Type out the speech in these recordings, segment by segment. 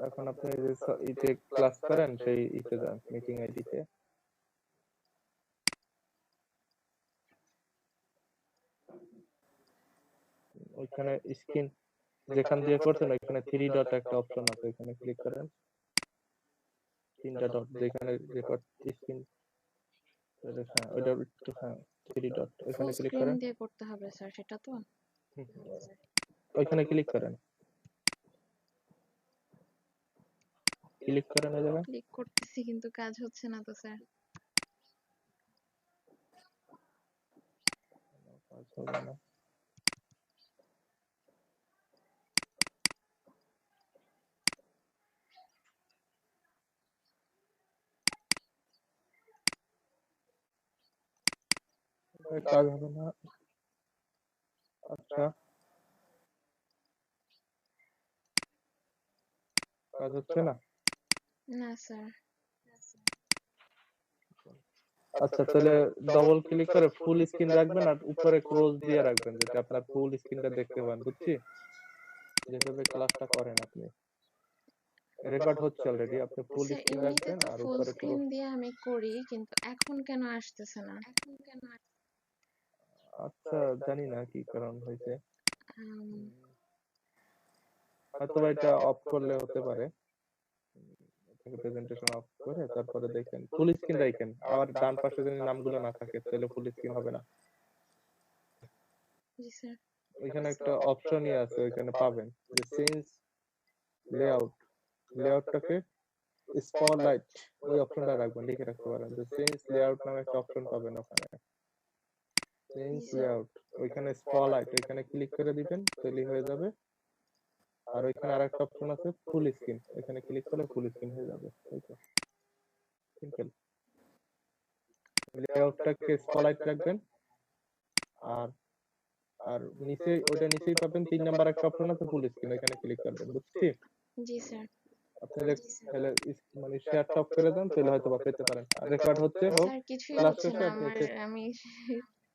এখন আপনি যে ইতে ক্লাস করেন সেই ইতে যান, মিটিং আইডিতে। ওইখানে স্ক্রিন যেখান দিয়ে করছেন ওইখানে 3 ডট একটা অপশন আছে, ওইখানে ক্লিক করেন। 3টা ডট যেখানে রেকর্ড স্ক্রিন, হ্যাঁ ওইটা একটু, হ্যাঁ 3 ডট ফুল ওইখানে ক্লিক স্ক্রিন করেন। দিয়ে করতে হবে স্যার, সেটা তো? ওইখানে ক্লিক করেন, ক্লিক করেন ওই জায়গায়। ক্লিক করতেছি কিন্তু কাজ হচ্ছে না তো স্যার। কাজ হবে না। কাজ হবে না। আচ্ছা, কাজ হচ্ছে না। না স্যার। আচ্ছা তাহলে ডবল ক্লিক করে ফুল স্ক্রিন রাখবেন আর উপরে ক্রস দিয়ে রাখবেন যাতে আপনার ফুল স্ক্রিনটা দেখতে পান, বুঝছি? যেভাবে ক্লাসটা করেন আপনি, রেকর্ড হচ্ছে অলরেডি, আপনি ফুল স্যার স্ক্রিন এমনিতে রাখবেন তো আর ফুল উপরে স্ক্রিন ক্রস। দিয়ে আমি করি, কিন্তু এখন কেন আসতেছে না? আচ্ছা জানি না কি কারণ হয়েছে, আম, হয়তো বা এটা অফ করলে হতে পারে। প্রেজেন্টেশন অফ করে তারপরে দেখেন ফুল স্ক্রিন রাখেন, আবার ডান পাশে যদি নামগুলো না থাকে তাহলে ফুল স্ক্রিন হবে না। জি স্যার। ওইখানে একটা অপশনই আছে, ওইখানে পাবেন যে চেঞ্জ লেআউট, লেআউটটাকে স্পটলাইট, ওই অপশনটা রাখবেন, লিখে রাখতে পারেন যে চেঞ্জ লেআউট নামে একটা অপশন পাবেন ওখানে, চেঞ্জ জি স্যার। লেআউট, ওইখানে স্পটলাইট, ওইখানে ক্লিক করে দিবেন তৈরি হয়ে যাবে। আর ওইখানে আরেকটা অপশন আছে ফুল স্ক্রিন, ওইখানে ক্লিক করলে ফুল স্ক্রিন হয়ে যাবে। এই তো সিম্পল। লেআউটটাকে স্পটলাইট রাখবেন আর আর নিচে ওইটা নিচেই পাবেন 3 নাম্বার একটা অপশন আছে ফুল স্ক্রিন, ওইখানে ক্লিক করবেন, বুঝছি? জি স্যার। আপনি তাহলে মানে শেয়ার টপ করে দেন তাহলে হয়তো বা পেতে পারেন। আর রেকর্ড হচ্ছে হোক, স্যার কিছুই ক্লাস হচ্ছে শেষে না আপনি আমার, আমি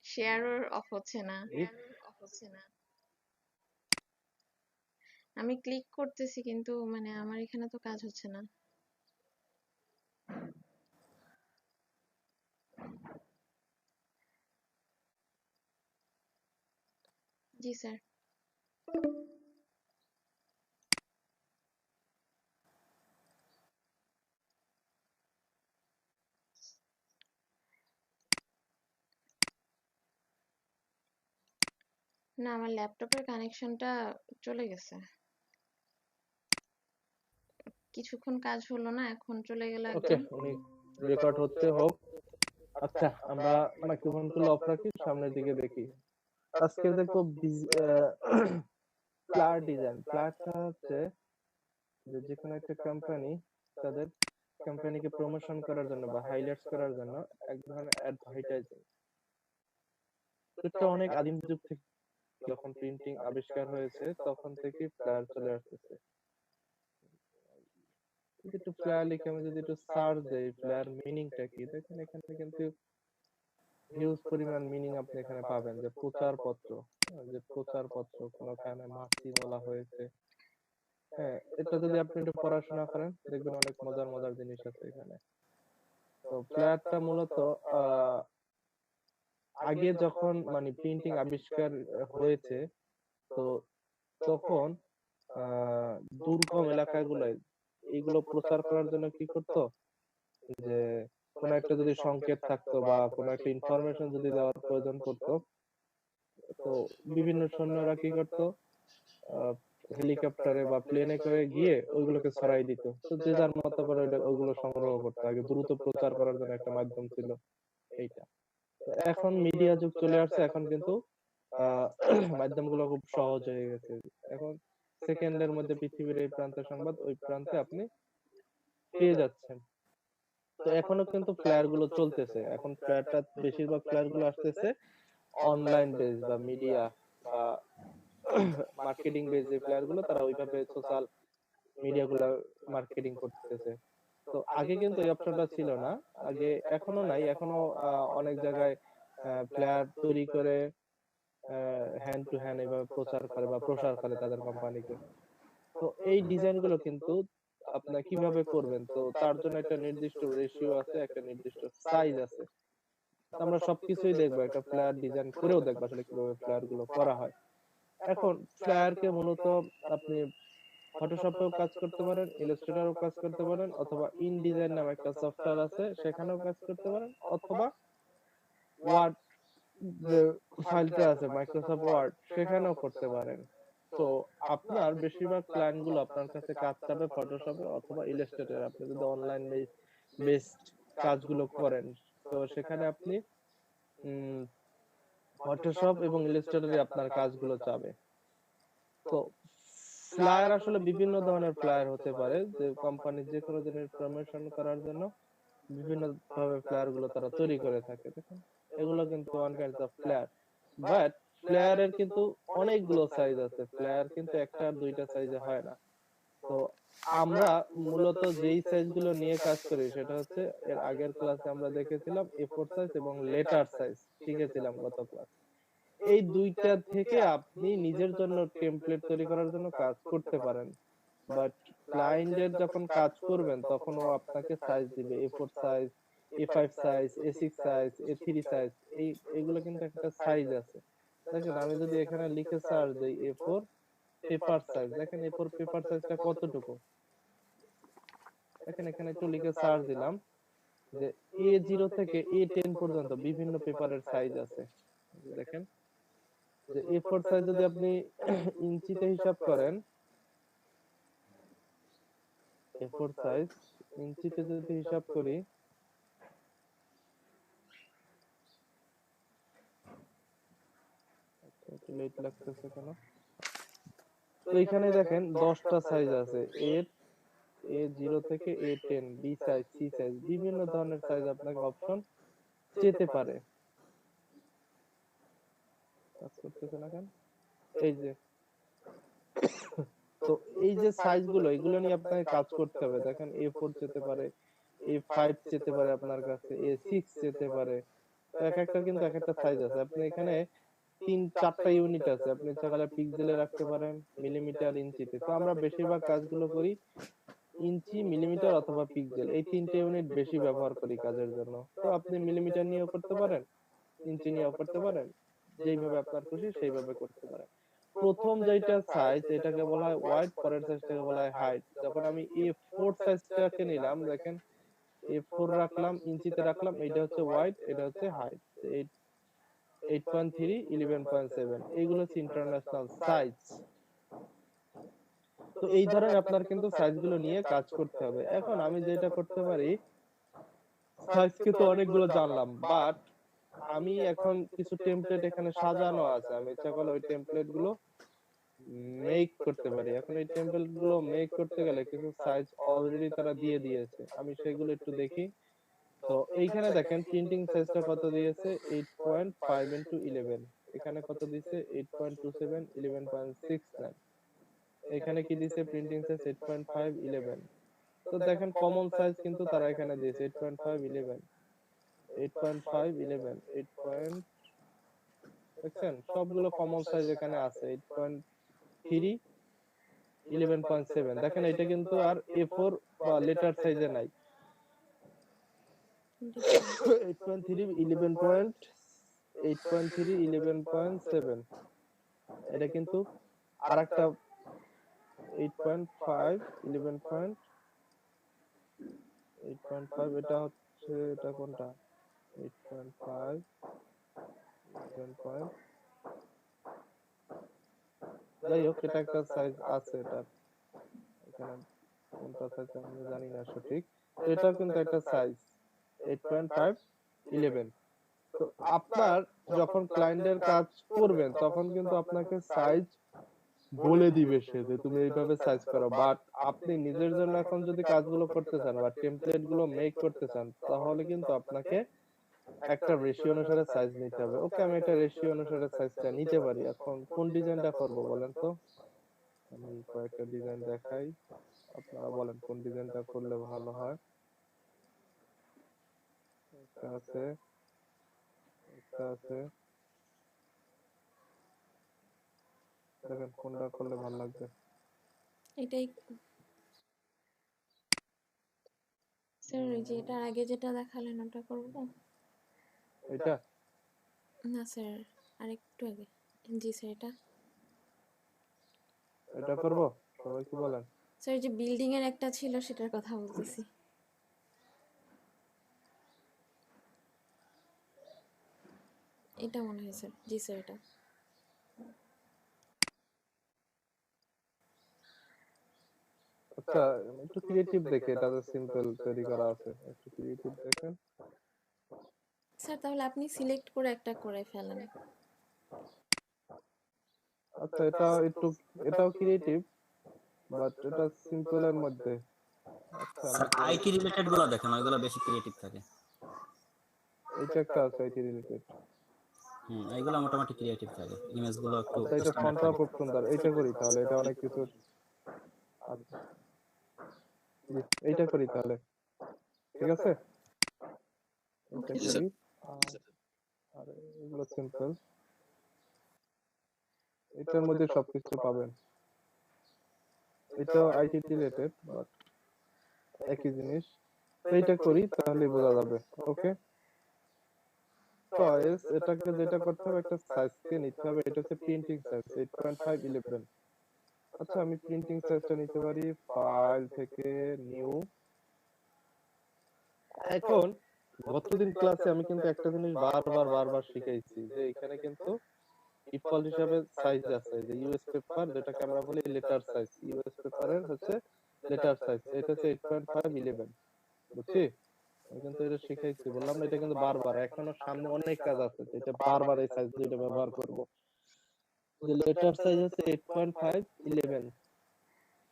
শেয়ারও অফ হচ্ছে না। আমি ক্লিক করতেছি কিন্তু মানে আমার এখানে তো কাজ হচ্ছে না। জি স্যার। না, আমার ল্যাপটপের কানেকশনটা চলে গেছে। কিছুক্ষণ কাজ হলো না, এখন চলে গেল ওকে, একদম। উনি রেকর্ড হচ্ছে হোক। আচ্ছা আমরা মাইক্রোফোন গুলো অফ রাখি, সামনের দিকে দেখি। আজকে দেখো ফ্লায়ার ডিজাইন। ফ্লায়ারটা হচ্ছে যে কোনো একটা কোম্পানি তাদের কোম্পানিকে প্রমোশন করার জন্য বা হাইলাইটস করার জন্য এক ধরনের অ্যাডভার্টাইজিং। এটা অনেক আদিম যুগ থেকে, যখন প্রিন্টিং আবিষ্কার হয়েছে তখন থেকে ফ্লায়ার চলে আসতেছে। যদি একটু ফ্লায়ার লিখে আমি যদি একটু সার্চ দেই ফ্লায়ার মিনিংটা কি, দেখেন এখানে কিন্তু হিউজ পরিমাণ মিনিং আপনি এখানে পাবেন। যে প্রচারপত্র, যে প্রচারপত্র কোনোখানে মাছি বলা হয়েছে, হ্যাঁ এটা যদি আপনি একটু পড়াশোনা করেন দেখবেন অনেক মজার মজার জিনিস আছে এখানে। তো ফ্লায়ারটা মূলত আহ আগে যখন মানে প্রিন্টিং আবিষ্কার হয়েছে, তো তখন আহ দুর্গম এলাকাগুলোয় এইগুলো প্রচার করার জন্য কি করতো, যে কোনো একটা যদি সংকেত থাকতো বা কোনো একটা ইনফরমেশন যদি দেওয়ার প্রয়োজন পড়তো, তো বিভিন্ন সৈন্যরা কি করতো, আহ হেলিকপ্টারে বা প্লেনে করে গিয়ে ওইগুলোকে ছড়াই দিত। তো যে যার মতো করে ওইগুলো সংগ্রহ করতো, আগে দ্রুত প্রচার করার জন্য একটা মাধ্যম ছিল এইটা। তো এখন মিডিয়া যুগ চলে আসছে, এখন কিন্তু আহ মাধ্যমগুলো খুব সহজ হয়ে গেছে। এখন সেকেন্ডের মধ্যে পৃথিবীর এই প্রান্তের সংবাদ ওই প্রান্তে আপনি পেয়ে যাচ্ছেন। তো এখনো কিন্তু ফ্লায়ার গুলো চলতেছে, এখন ফ্লায়ারটা বেশিরভাগ ফ্লায়ার গুলো আসতেছে অনলাইন বেস বা মিডিয়া বা মার্কেটিং বেস, যে ফ্লায়ার গুলো তারা ওইভাবে সোশ্যাল মিডিয়া গুলা মার্কেটিং করতেছে। তো আগে কিন্তু এই অপশনটা ছিল না, আগে এখনো নাই, এখনো অনেক জায়গায় ফ্লায়ার তৈরি করে হ্যান্ড টু হ্যান্ড এভাবে প্রচার করে বা প্রসার করে তাদের কোম্পানিকে। তো এই ডিজাইন গুলো কিন্তু আপনার কিভাবে করবেন, তো তার জন্য একটা নির্দিষ্ট রেশিও আছে, একটা নির্দিষ্ট সাইজ আছে। তো আমরা সবকিছুই দেখবো, একটা ফ্লায়ার ডিজাইন করেও দেখবো আসলে কিভাবে ফ্লায়ার গুলো করা হয়। এখন ফ্লায়ার কে মূলত আপনি ফটোশপেও কাজ করতে পারেন, ইলাস্ট্রেটরেও কাজ করতে পারেন, অথবা ইনডিজাইন নামে একটা সফটওয়্যার আছে সেখানেও কাজ করতে পারেন, অথবা ওয়ার্ড যে ফাইলটা আছে মাইক্রোসফট ওয়ার্ড সেখানেও করতে পারেন। তো আপনার বেশিরভাগ ক্লায়েন্ট গুলো আপনার কাছে কাজ চাবে ফটোশপে অথবা ইলাস্ট্রেটরে। আপনি যদি অনলাইন বেসড কাজগুলো করেন, তো সেখানে আপনি ফটোশপ এবং ইলাস্ট্রেটরে আপনার কাজগুলো চাবে। তো ফ্লায়ার আসলে বিভিন্ন ধরনের ফ্লায়ার হতে পারে, যে কোম্পানির যে কোনো জিনিস প্রমোশন করার জন্য বিভিন্ন ভাবে ফ্লায়ার গুলো তারা তৈরি করে থাকে, দেখুন এগুলো কিন্তু one kind of flyer. But ফ্লায়ারের কিন্তু অনেকগুলো সাইজ আছে, ফ্লায়ার কিন্তু একটা আর দুইটা সাইজে হয় না। তো আমরা মূলত যেই সাইজ গুলো নিয়ে কাজ করি সেটা হচ্ছে, এর আগের ক্লাসে আমরা দেখেছিলাম A4 সাইজ এবং লেটার সাইজ শিখেছিলাম গত ক্লাস। এই দুইটা থেকে আপনি নিজের জন্য টেমপ্লেট তৈরি করার জন্য কাজ করতে পারেন। বাট ক্লায়েন্টের যখন কাজ করবেন তখন ও আপনাকে সাইজ দিবে, A4 size, A5 size, A6 size, A3 size, এইগুলো কিন্তু একটা সাইজ আছে। দেখেন আমি যদি এখানে লিখে সার্চ দেই A4 পেপার সাইজ, দেখেন A4 পেপার সাইজটা কতটুকু। দেখেন এখানে একটু লিখে সার্চ দিলাম যে A0 থেকে A10 পর্যন্ত বিভিন্ন পেপারের সাইজ আছে। দেখেন যে A4 সাইজ যদি আপনি ইঞ্চিতে হিসাব করেন, A4 সাইজ ইঞ্চিতে যদি হিসাব করি, একটু লেট লাগতেছে কেন। তো এখানে দেখেন 10টা সাইজ আছে, A0 থেকে A10, B size, C size, বিভিন্ন ধরনের সাইজ আপনাকে অপশন যেতে পারে। কাজ করতেছে না কেন, এই যে তো এই যে সাইজ গুলো, এগুলো নিয়ে আপনাকে কাজ করতে হবে। দেখেন A4 যেতে পারে, A5 যেতে পারে আপনার কাছে, A6 যেতে পারে। তো এক একটা কিন্তু এক একটা সাইজ আছে। আপনি এখানে 3-4টা ইউনিট আছে, আপনি চাইলে পিক্সেলে রাখতে পারেন, মিলিমিটার, ইঞ্চিতে। তো আমরা বেশিরভাগ কাজগুলো করি ইঞ্চি, মিলিমিটার অথবা পিক্সেল, এই তিনটে ইউনিট বেশি ব্যবহার করি কাজের জন্য। তো আপনি মিলিমিটার নিয়েও করতে পারেন, ইঞ্চি নিয়েও করতে পারেন, যেইভাবে আপনার খুশি সেইভাবে করতে পারেন। প্রথম যেটা সাইজ এটাকে বলা হয় ওয়াইড, পরের সাইজটাকে বলা হয় হাইট। যখন আমি A4 সাইজটাকে নিলাম, দেখেন A4 রাখলাম, ইঞ্চিতে রাখলাম, এটা হচ্ছে ওয়াইড, এটা হচ্ছে হাইট। 8.3, 11.7, এইগুলো হচ্ছে ইন্টারন্যাশনাল সাইজ। তো এই ধরনের আপনার কিন্তু সাইজগুলো নিয়ে কাজ করতে হবে। এখন আমি যেটা করতে পারি, সাইজকে তো অনেকগুলো জানলাম, বাট আমি এখন কিছু টেমপ্লেট এখানে সাজানো আছে, আমি ইচ্ছা করলে ওই টেমপ্লেট গুলো মেক করতে পারি। এখন এই টেমপ্লেট গুলো মেক করতে গেলে কিছু সাইজ অলরেডি তারা দিয়ে দিয়েছে, আমি সেগুলো একটু দেখি। তো এইখানে দেখেন প্রিন্টিং সাইজটা কত দিয়েছে, 8.5 ইন্টু 11। এখানে কত দিয়েছে, 8.27, 11.69। এখানে কি দিয়েছে, প্রিন্টিং সাইজ 8.5, 11। তো দেখেন কমন সাইজ কিন্তু তারা এখানে দিয়েছে 8.5, 11, 8.5, 11, 8 পয়েন্ট, দেখছেন সবগুলো কমন সাইজ এখানে আছে। 8.3, 11.7, দেখেন এটা কিন্তু আর A4 বা লেটার সাইজে নাই। বুঝলাম। 8.3, 8.3, 11.7, এটা কিন্তু আরেকটা 8.5, 8.5, এটা হচ্ছে, এটা কোনটা, 8.5, 11. যাই হোক এটা একটা সাইজ আছে, এটা এখানে কোনটা সাইজ আমি জানি না সঠিক। তো এটাও কিন্তু একটা সাইজ 8.5, 11। তো আপনার যখন ক্লায়েন্টের কাজ করবেন তখন কিন্তু আপনাকে সাইজ বলে দিবে সে, যে তুমি এইভাবে সাইজ করো। বাট আপনি নিজের জন্য এখন যদি কাজগুলো করতে চান বা টেমপ্লেট গুলো মেক করতে চান, তাহলে কিন্তু আপনাকে একটা রেশিও অনুসারে সাইজ নিতে হবে। ওকে, আমি একটা রেশিও অনুসারে সাইজটা নিতে পারি। এখন কোন ডিজাইনটা করব বলেন তো, আমি কয়েকটা ডিজাইন দেখাই, আপনারা বলেন কোন ডিজাইনটা করলে ভালো হয়। একটা আছে, একটা আছে, দেখেন কোনটা করলে ভালো লাগবে। এটাই স্যার ওই যে এটার আগে যেটা দেখালেন ওটা করব? এটা না স্যার, আরেকটু আগে। জি স্যার, এটা। এটা করব, সবাই কি বলেন? স্যার যে বিল্ডিং এর একটা ছিল সেটার কথা বলতেছি। এটা মনে হয় স্যার। জি স্যার, এটা। আচ্ছা, একটু ক্রিয়েটিভ দেখে, এটা তো সিম্পল তৈরি করা আছে, একটু ক্রিয়েটিভ দেখেন। স্যার তাহলে আপনি সিলেক্ট করে একটা করে ফেলেন। আচ্ছা, এটা একটু, এটাও ক্রিয়েটিভ, বাট এটা সিম্পলের মধ্যে। আচ্ছা, আমি স্যার আইটি রিলেটেড গুলো দেখেন, ওইগুলো বেশি ক্রিয়েটিভ থাকে। এটা একটা আছে আইটি রিলেটেড। এইগুলো মোটামুটি ক্রিয়েটিভ থাকে, ইমেজ গুলো একটু আচ্ছা, এটা স্ট্যান্ডার্ড ফন্টটাও থাকে। খুব সুন্দর, এইটা করি তাহলে, এটা অনেক কিছু। আচ্ছা, জি, এইটা করি তাহলে, ঠিক আছে, এইটা ওকে। করি। আহ, আর এগুলো সিম্পল, এটার মধ্যে সবকিছু পাবেন। এটাও আইটি রিলেটেড, বাট একই জিনিস। তো এইটা করি তাহলে বোঝা যাবে। ওকে, চয়েস, এটাকে যেটা করতে হবে, একটা সাইজকে নিতে হবে, এটা হচ্ছে প্রিন্টিং সাইজ 8.511। আচ্ছা, আমি প্রিন্টিং সাইজটা নিতে পারি ফাইল থেকে, নিউ। এখন গতদিন ক্লাসে আমি কিন্তু একটা জিনিস বারবার বারবার শিখাইছি, যে এখানে কিন্তু ডিফল্ট হিসাবে সাইজ আছে, যে ইউএস পেপার যেটাকে আমরা বলি লেটার সাইজ, ইউএস পেপারের হচ্ছে লেটার সাইজ, এটা হচ্ছে 8.511। বুঝছি, আমি কিন্তু এটা শিখাইছি, বললাম না, এটা কিন্তু বারবার, এখনো সামনে অনেক কাজ আছে, এটা বারবার এই সাইজ দুইটা ব্যবহার করব। যে লেটার সাইজ হচ্ছে 8.511।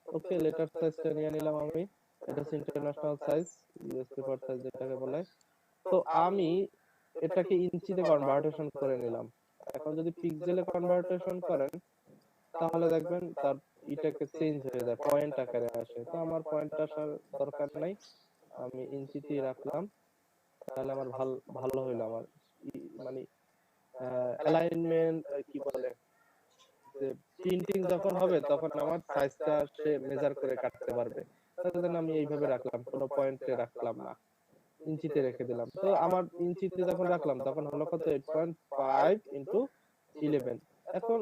ওকে, লেটার সাইজটা নিয়ে নিলাম আমি, এটা হচ্ছে international size, US paper size যেটাকে বলে। তো আমি এটাকে ইঞ্চিতে কনভার্টেশন করে নিলাম। এখন যদি পিক্সেলে কনভার্টেশন করেন তাহলে দেখবেন তার এটাকে চেঞ্জ হয়ে যায়, পয়েন্ট আকারে আসে। তো আমার পয়েন্ট আসার দরকার নাই, আমি ইঞ্চিতেই রাখলাম, তাহলে আমার ভালো হইলো। আমার মানে অ্যালাইনমেন্ট কি বলে, যে প্রিন্টিং যখন হবে তখন আমার সাইজটা সে মেজার করে কাটতে পারবে। তার জন্য আমি এইভাবে রাখলাম, কোনো পয়েন্টে রাখলাম না, ইঞ্চিতে রেখে দিলাম। তো আমার ইঞ্চিতে যখন রাখলাম তখন হলো কত, 8.5 × 11। এখন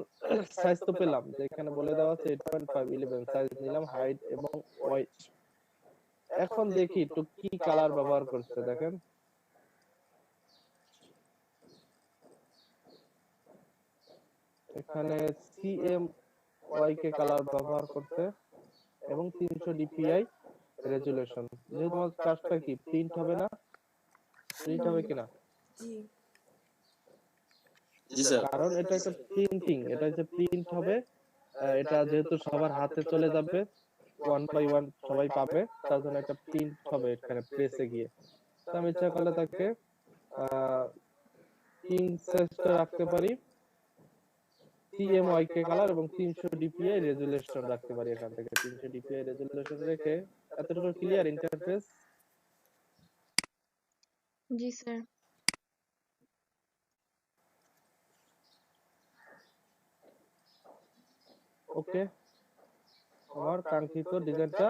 সাইজ তো পেলাম, যে এখানে বলে দেওয়া আছে 8.511, সাইজ নিলাম, হাইট এবং ওয়েট। এখন দেখি একটু কি কালার ব্যবহার করছে, দেখেন এখানে CMYK কালার ব্যবহার করতে, এবং 300 DPI রেজুলেশন। যেহেতু আমার কাজটা কি প্রিন্ট হবে না, প্রিন্ট হবে কিনা, জি। জি স্যার। কারণ এটা একটা প্রিন্টিং, এটা যে প্রিন্ট হবে, এটা যেহেতু সবার হাতে চলে যাবে, ওয়ান বাই ওয়ান সবাই পাবে, তার জন্য একটা প্রিন্ট হবে এখানে প্রেসে গিয়ে। তো আমি ইচ্ছা করলে তাকে কিং সাইজটা রাখতে পারি, CMYK কালার এবং 300 DPI রেজুলেশন রাখতে পারি। এখান থেকে 300 DPI রেজুলেশন রেখে, এতটুকু ক্লিয়ার ইন্টারফেস? জি স্যার। ওকে, আমার কাঙ্ক্ষিত ডিজাইনটা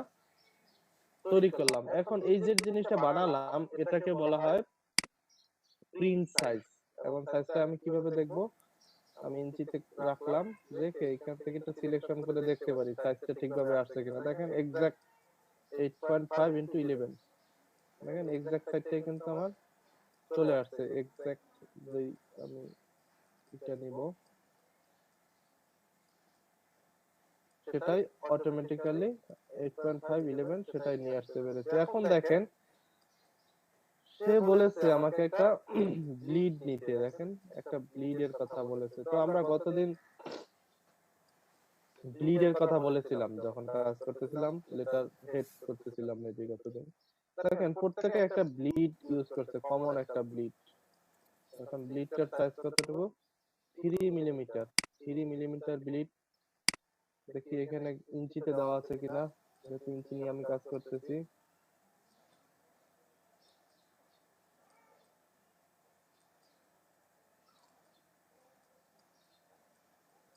তৈরি করলাম। এখন এই যে জিনিসটা বানালাম এটাকে বলা হয় প্রিন্ট সাইজ। এখন সাইজটা আমি কিভাবে দেখব, আমি ইঞ্চিতে রাখলাম, রেখে এখান থেকে একটু সিলেকশন করে দেখতে পারি সাইজটা ঠিকভাবে আসছে কিনা। দেখেন এক্সাক্ট 8.5 × 11, দেখেন এক্সাক্ট সাইজটাই কিন্তু আমার চলে আসছে। এক্সাক্ট যেই আমি এটা নিব সেটাই অটোমেটিক্যালি 8.5 11 সেটাই নিয়ে আসতে পেরেছে। এখন দেখেন সে বলেছে আমাকে একটা ব্লিড নিতে, দেখেন একটা ব্লিডের কথা বলেছে। তো আমরা গতদিন ব্লিডের কথা বলেছিলাম যখন কাজ করতেছিলাম, লেটার হেড করতেছিলাম মেবি গতদিন। দেখেন প্রত্যেকে একটা ব্লিড ইউজ করছে, কমন একটা ব্লিড। এখন ব্লিডটার সাইজ কতটুকু, 3 মিলিমিটার। 3 মিলিমিটার ব্লিড, দেখি এখানে ইঞ্চিতে দেওয়া আছে কিনা, যেহেতু ইঞ্চি নিয়ে আমি কাজ করতেছি।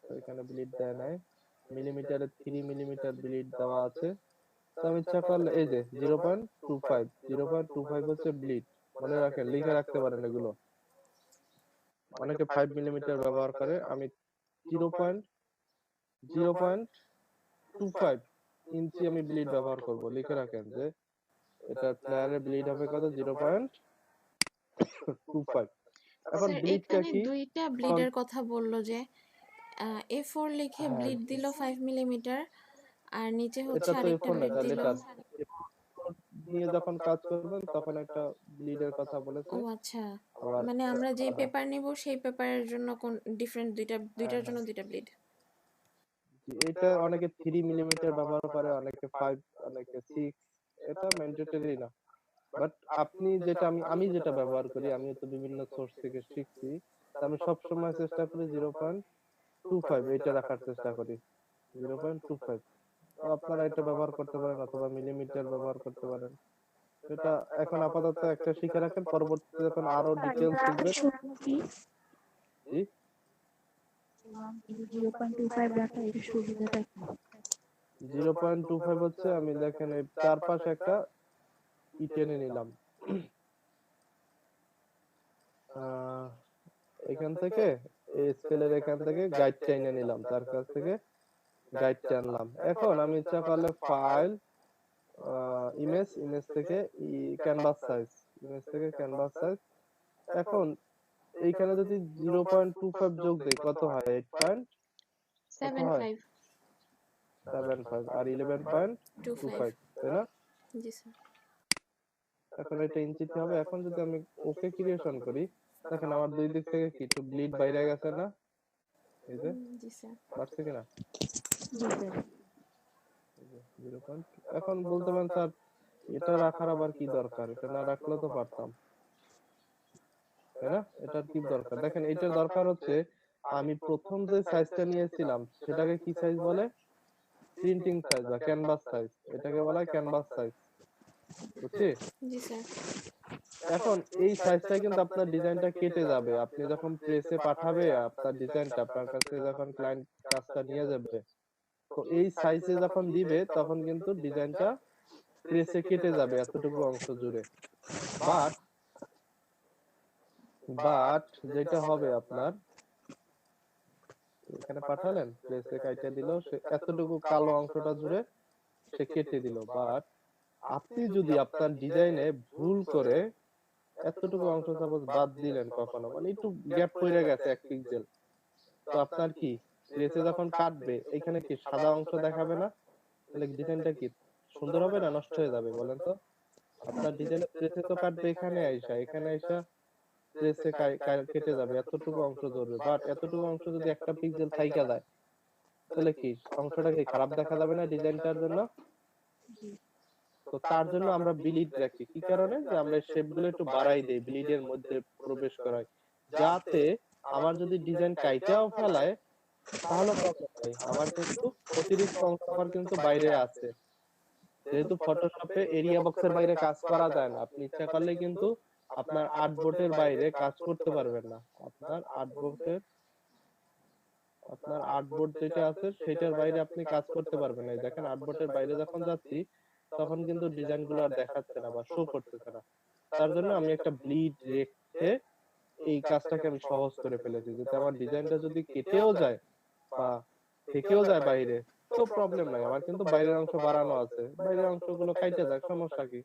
তো এখানে ব্লিড দেয় নাই, মিলিমিটারে 3 মিলিমিটার ব্লিড দেওয়া আছে। তো আমি ইচ্ছা করলে এই যে 0.25, 0.25 হচ্ছে ব্লিড। মনে রাখেন, লিখে রাখতে পারেন এগুলো। অনেকে 5 মিলিমিটার ব্যবহার করে, আমি 0.25 ইঞ্চি আমি ব্লিড ব্যবহার করব। লিখে রাখেন যে এটা প্লেয়ারের ব্লিড হবে কত, 0.25। এখন স্যার ব্লিডটা এখানে কি? দুইটা ব্লিডের কথা বললো যে A4 লিখে হ্যাঁ, ব্লিড দিল 5 মিলিমিটার আর নিচে হচ্ছে এটা তো আরেকটা এফোর না, ব্লিড এটা দিল। লেটার নিয়ে যখন কাজ করবেন তখন একটা ব্লিডের কথা বলেছে। ও আচ্ছা, আবার মানে আমরা যেই হ্যাঁ, পেপার নিব সেই পেপারের জন্য কোন ডিফারেন্ট দুইটার হ্যাঁ, জন্য দুইটা ব্লিড। এটা অনেকে 3 মিলিমিটার ব্যবহার করে, অনেকে 5, অনেকে 6। এটা ম্যান্ডেটরি না। বাট আপনি যেটা, আমি যেটা ব্যবহার করি, আমি তো বিভিন্ন সোর্স থেকে শিখছি। তো আমি সব সময় চেষ্টা করি 0.25 এটা রাখার চেষ্টা করি, 0.25। তো আপনারা এটা ব্যবহার করতে পারেন অথবা মিলিমিটার ব্যবহার করতে পারেন। এটা এখন আপাতত একটা শিখে রাখেন, পরবর্তীতে যখন আরো ডিটেইলস শিখবেন। জি, 0.25 রাখা এর সুবিধাটা কি? 0.25 হচ্ছে, আমি দেখেন এই চারপাশে একটা টেনে নিলাম। আহ, এখান থেকে এই স্কেলের এখান থেকে গাইড টেনে নিলাম, তার কাছ থেকে গাইড টানলাম। এখন আমি ইচ্ছা করলে ফাইল, ইমেজ থেকে ক্যানভাস সাইজ, এখন এইখানে যদি 0.25 যোগ দেই কত হয়, 8 পয়েন্ট কত হয়, 75 75 আর 11.25, 25। তাই না? জি স্যার। এখন এটা ইঞ্চিতে হবে। এখন যদি আমি ওকে ক্রিয়েশন করি, দেখেন আমার দুই দিক থেকে কি একটু ব্লিড বাইরে গেছে না? এই যে জি স্যার। বাড়ছে কিনা? জি স্যার। এই যে 0. এখন বলতে পারেন স্যার এটা রাখার আবার কি দরকার, এটা না রাখলেও তো পারতাম, তাই না? এটার কি দরকার? দেখেন এটার দরকার হচ্ছে, আমি প্রথম যে সাইজটা নিয়েছিলাম সেটাকে কি সাইজ বলে, প্রিন্টিং সাইজ বা ক্যানভাস সাইজ, এটাকে বলা হয় ক্যানভাস সাইজ, বুঝছি? জি স্যার। এখন এই সাইজটা কিন্তু আপনার ডিজাইনটা কেটে যাবে, আপনি যখন প্রেসে পাঠাবে আপনার ডিজাইনটা, আপনার কাছে যখন ক্লায়েন্ট কাজটা নিয়ে যাবে, তো এই সাইজে যখন দিবে তখন কিন্তু ডিজাইনটা প্রেসে কেটে যাবে এতটুকু অংশ জুড়ে। বাট বাট যেটা হবে আপনার, এখানে পাঠালেন, প্রেসে কাইটা দিল, সে এতটুকু কালো অংশটা জুড়ে সে কেটে দিল। বাট আপনি যদি আপনার ডিজাইনে ভুল করে এতটুকু অংশ সাপোজ বাদ দিলেন কখনো, মানে একটু গ্যাপ পড়ে গেছে 1 পিক্সেল, তো আপনার কি প্রেসে যখন কাটবে এখানে কি সাদা অংশ দেখাবে না? তাহলে ডিজাইনটা কি সুন্দর হবে না নষ্ট হয়ে যাবে বলেন তো? আপনার ডিজাইনের প্রেসে তো কাটবে এখানে আইসা প্রেসে কেটে যাবে, এতটুকু অংশ ধরবে। বাট এতটুকু অংশ যদি 1 পিক্সেল থাইকা যায়, তাহলে কি অংশটা কি খারাপ দেখা যাবে না ডিজাইনটার জন্য? তো তার জন্য আমরা ব্লিড রাখি। কি কারণে? যে আমরা শেপ গুলো একটু বাড়াই দেই, ব্লিডের মধ্যে প্রবেশ করাই, যাতে আমার যদি ডিজাইন কাইটাও ফেলায় তাহলে প্রবলেম নাই, আমার কিন্তু অতিরিক্ত অংশ আমার কিন্তু বাইরে আছে। যেহেতু ফটোশপে এরিয়া বক্সের বাইরে কাজ করা যায় না, আপনি ইচ্ছা করলে কিন্তু আপনার আর্টবোর্ডের বাইরে কাজ করতে পারবেন না। আপনার আর্টবোর্ড যেটা আছে সেটার বাইরে আপনি কাজ করতে পারবেন না। এই দেখেন আর্টবোর্ডের বাইরে যখন যাচ্ছি তখন কিন্তু ডিজাইন গুলো আর দেখাচ্ছে না বা শো করতেছে না। তার জন্য আমি একটা ব্লিড রেখে এই কাজটাকে আমি সহজ করে ফেলেছি, যাতে আমার ডিজাইনটা যদি কেটেও যায় বা থেকেও যায় বাইরে, তো প্রবলেম নাই, আমার কিন্তু বাইরের অংশ বাড়ানো আছে, বাইরের অংশগুলো কাইটে যাক, সমস্যা কি?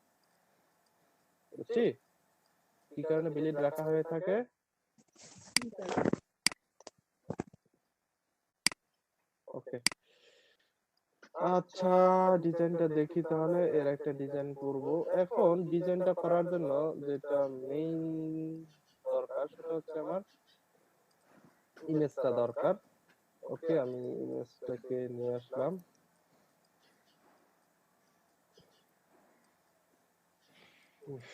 বুঝছি কি কারণে ব্লিড রাখা হয়ে থাকে। ওকে, আচ্ছা, ডিজাইনটা দেখি তাহলে। এর একটা ডিজাইন করব। এখন ডিজাইনটা করার জন্য যেটা মেইন দরকার সেটা হচ্ছে আমার ইমেজটা দরকার। ওকে, আমি ইমেজটাকে নিয়ে আসলাম। উফ,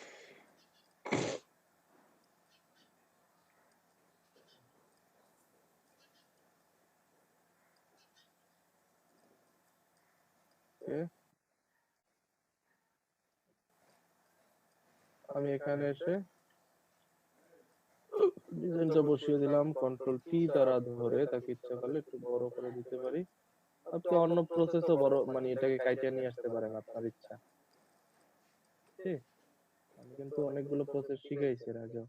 ওকে, আমি এখানে এসে ডিজাইনটা বসিয়ে দিলাম, কন্ট্রোল পি দ্বারা ধরে তাকে ইচ্ছা করলে একটু বড় করে দিতে পারি। আপনি অন্য প্রসেসও বড় মানে এটাকে কাইটা নিয়ে আসতে পারেন আপনার ইচ্ছা। ঠিক, আমি কিন্তু অনেকগুলো প্রসেস শিখাইছি এর আগেও।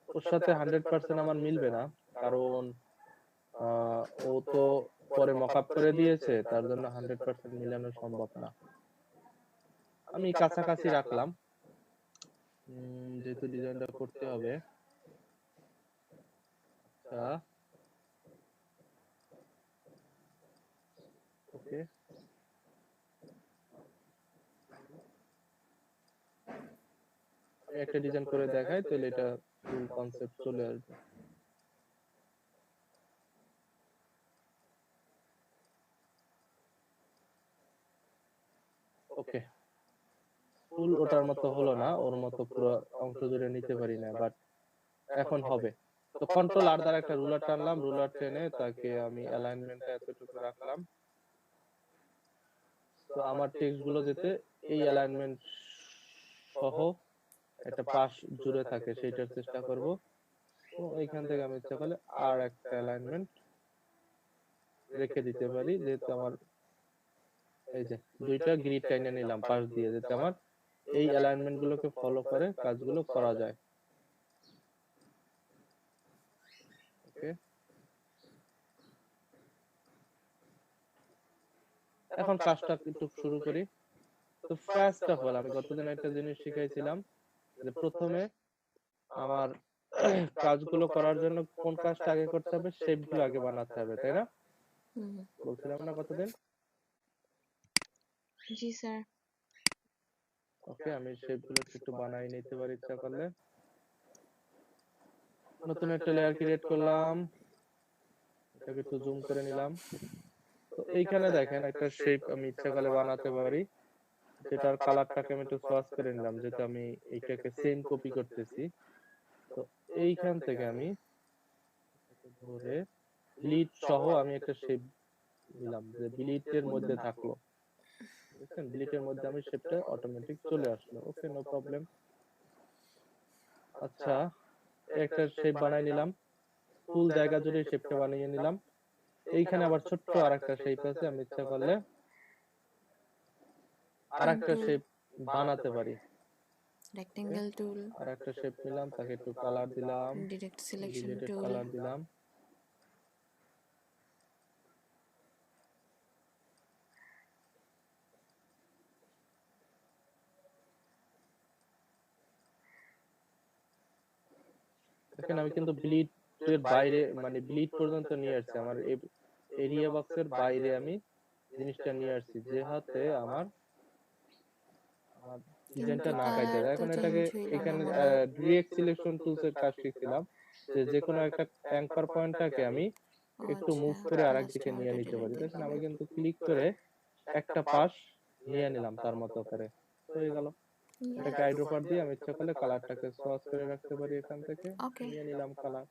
ওর সাথে 100% আমার মিলবে না, কারণ ও তো পরে মকআপ করে দিয়েছে, তার জন্য 100% মিলানো সম্ভব না। আমি কাছাকাছি রাখলাম, যেহেতু ডিজাইনটা করতে হবে। আচ্ছা, ওকে, আমি একটা ডিজাইন করে দেখাই, তাহলে এটা ফুল কনসেপ্ট চলে আসবে। ওকে, ফুল ওটার মতো হলো না, ওর মতো পুরো অংশ জুড়ে নিতে পারি না, বাট এখন হবে। তো কন্ট্রোল আর দ্বারা একটা রুলার টানলাম, রুলার টেনে তাকে আমি অ্যালাইনমেন্টটা এতটুকু রাখলাম। তো আমার টেক্সট গুলো যাতে এই অ্যালাইনমেন্ট সহ একটা পাশ জুড়ে থাকে সেটার চেষ্টা করব। তো এইখান থেকে আমি ইচ্ছা করলে আর একটা অ্যালাইনমেন্ট রেখে দিতে পারি, যেহেতু আমার এই যে দুইটা গ্রিড টাইনে নিলাম পাশ দিয়ে, যাতে আমার এই অ্যালাইনমেন্ট গুলোকে ফলো করে কাজগুলো করা যায়। ওকে, এখন কাজটা একটু শুরু করি। তো ফার্স্ট অফ অল আমি গতদিন একটা জিনিস শিখাইছিলাম যে প্রথমে আমার কাজগুলো করার জন্য কোন কাজটা আগে করতে হবে, শেপ গুলো আগে বানাতে হবে, তাই না? হুম। বলছিলাম না কতদিন? জি স্যার। ওকে, আমি শেপ গুলো একটু বানাই নিতে পারি ইচ্ছা করলে। নতুন একটা লেয়ার ক্রিয়েট করলাম, এটাকে একটু জুম করে নিলাম। তো এইখানে দেখেন একটা শেপ আমি ইচ্ছা করলে বানাতে পারি, যেটার কালারটাকে আমি একটু সোয়াচ করে নিলাম, যেটা আমি এইটাকে সেম কপি করতেছি। তো এইখান থেকে আমি ধরে ব্লিড সহ আমি একটা শেপ নিলাম, যে ব্লিডের মধ্যে থাকলো, বুঝছেন? ব্লিডের মধ্যে আমি শেপটা অটোমেটিক চলে আসলো। ওকে, নো প্রবলেম। আচ্ছা, একটা শেপ বানাই নিলাম, ফুল জায়গা জুড়ে শেপটা বানিয়ে নিলাম। এইখানে আবার ছোট্ট আরেকটা শেপ আছে, আমি ইচ্ছা করলে আরেকটা শেপ বানাতে পারি। রেক্টেঙ্গেল টুল, আরেকটা শেপ নিলাম, তাকে একটু কালার দিলাম, ডিরেক্ট সিলেকশন ডিলেটেড টুল। কালার দিলাম। দেখেন আমি কিন্তু ব্লিড এর বাইরে মানে ব্লিড পর্যন্ত নিয়ে আসছি, আমার এরিয়া বক্সের বাইরে আমি জিনিসটা নিয়ে আসছি, যে হাতে আমার আমার ডিজাইনটা কিন্তু না কাটে কালার যায়। তো এখন এটাকে চেঞ্জ হইল না এখানে মনে হয়। ডিরেক্ট সিলেকশন টুলস এর কাজ শিখছিলাম, যে কোনো একটা অ্যাঙ্কর পয়েন্টটাকে আমি ও একটু আচ্ছা, মুভ করে আরেক লাস্ট দিকে নিয়ে ওয়ানটা নিতে পারি। ডিরেক্ট দেখেন দেখাবে। আমি কিন্তু ক্লিক করে একটা পাশ নিয়ে নিলাম তার মতো করে, হয়ে গেল। এটাকে আইড্রপার দিয়ে আমি ইচ্ছা করলে কালারটাকে সোয়াচ করে রাখতে পারি, এখান থেকে ওকে নিয়ে নিলাম কালার।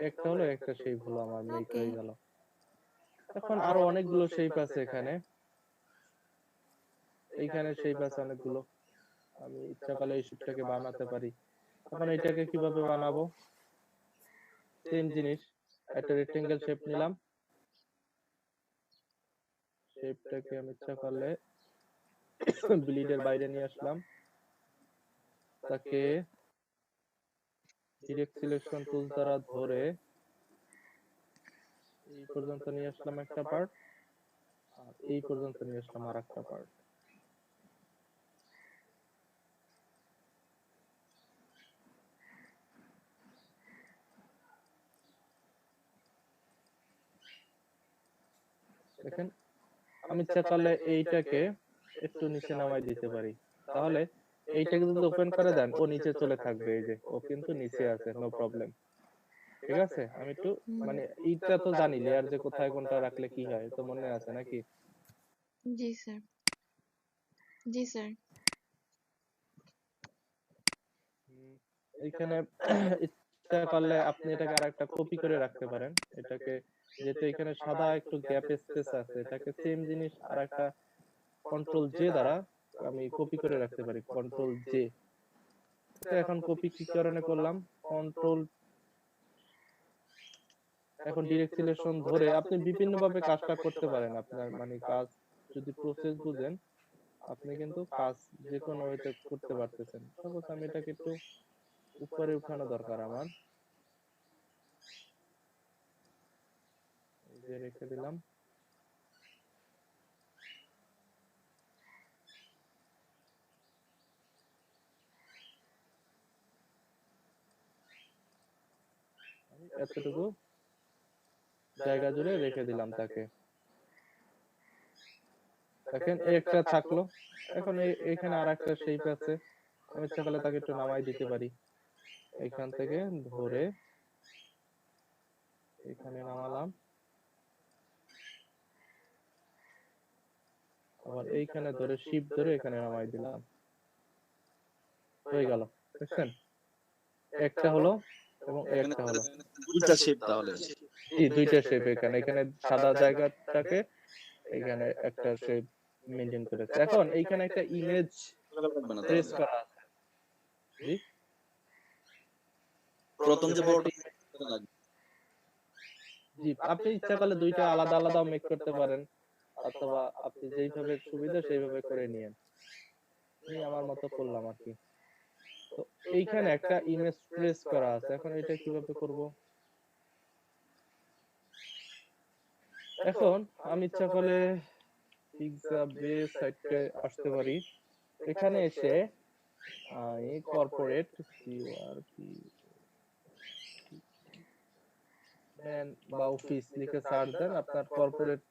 একটা হলো, একটা শেপ হলো আমার মেক ওকে। হয়ে গেল। এখন আরো অনেকগুলো শেপ আছে এখানে, এইখানে শেপ আছে অনেকগুলো, আমি ইচ্ছা করলে এই শেপটাকে বানাতে পারি। এখন এটাকে কিভাবে বানাবো? সেম জিনিস, একটা রেক্টেঙ্গেল শেপ নিলাম, শেপটাকে আমি ইচ্ছা করলে ব্লিডের বাইরে নিয়ে আসলাম, তাকে ডিরেক্ট সিলেকশন টুলস দ্বারা ধরে এই পর্যন্ত নিয়ে আসলাম একটা পার্ট, আর এই পর্যন্ত নিয়ে আসলাম আর একটা পার্ট। দেখেন আমি ইচ্ছা করলে এইটাকে একটু নিচে নামাই দিতে পারি, তাহলে এইটাকে যদি ওপেন করে দেন ও নিচে চলে থাকবে, এই যে ও কিন্তু নিচে আছে, নো প্রবলেম। ঠিক আছে, আমি একটু মানে এইটা তো জানি লেয়ার যে কোথায় কোনটা রাখলে কি হয়, তো মনে আছে নাকি? জি স্যার। জি স্যার। এইখানে ইচ্ছা ইচ্ছা করলে আপনি এটাকে আরেকটা কপি করে রাখতে পারেন। এটাকে যেহেতু এখানে সাদা একটু গ্যাপ স্পেস আছে, এটাকে সেম জিনিস আরেকটা কন্ট্রোল জে দ্বারা আমি কপি করে রাখতে পারি, কন্ট্রোল জে। তো এখন কপি কি কারণে করলাম, কন্ট্রোল, এখন ডিরেক্ট সিলেকশন ধরে আপনি বিভিন্ন ভাবে কাজটা করতে পারেন। আপনার মানে কাজ যদি প্রসেস বুঝেন, আপনি কিন্তু কাজ যে কোনো ওয়েতে করতে পারতেছেন। সাপোজ আমি এটাকে একটু উপরে উঠানো দরকার আমার, এই যে রেখে দিলাম। এতটুকু জায়গা জুড়ে রেখে দিলাম তাকে। দেখেন একটা থাকলো। এখন এখানে আর একটা শেপ আছে, আমি ইচ্ছা করলে তাকে একটু নামাই দিতে পারি। এখান থেকে ধরে এখানে নামালাম, আবার এইখানে ধরে শিপ ধরে এখানে নামাই দিলাম, হয়ে গেল। দেখছেন, একটা হলো এবং একটা হলো, দুইটা শেপ তাহলে। জি দুইটা শেপ। এখানে এখানে সাদা জায়গাটাকে এখানে একটা শেপ মেইনটেইন করেছে। এখন এইখানে একটা ইমেজ লাগবে না ট্রেস তাহলে। করা আছে, জি প্রথম যে বড়টা লাগবে। জি আপনি ইচ্ছা করলে দুইটা আলাদা আলাদাও মেক করতে পারেন, অথবা আপনি যেইভাবে সুবিধা সেইভাবে করে নিয়েন। আমি আমার মতো করলাম আর কি। তো এইখানে একটা ইমেজ ট্রেস করা আছে, এখন এটা কিভাবে করব? এখন আমি ইচ্ছা করলে পিজ্জা বেস সাইটে আসতে পারি, এখানে এসে এই কর্পোরেট সিওআরপি ম্যান বা অফিস লিখে সার্চ দেন, আপনার কর্পোরেট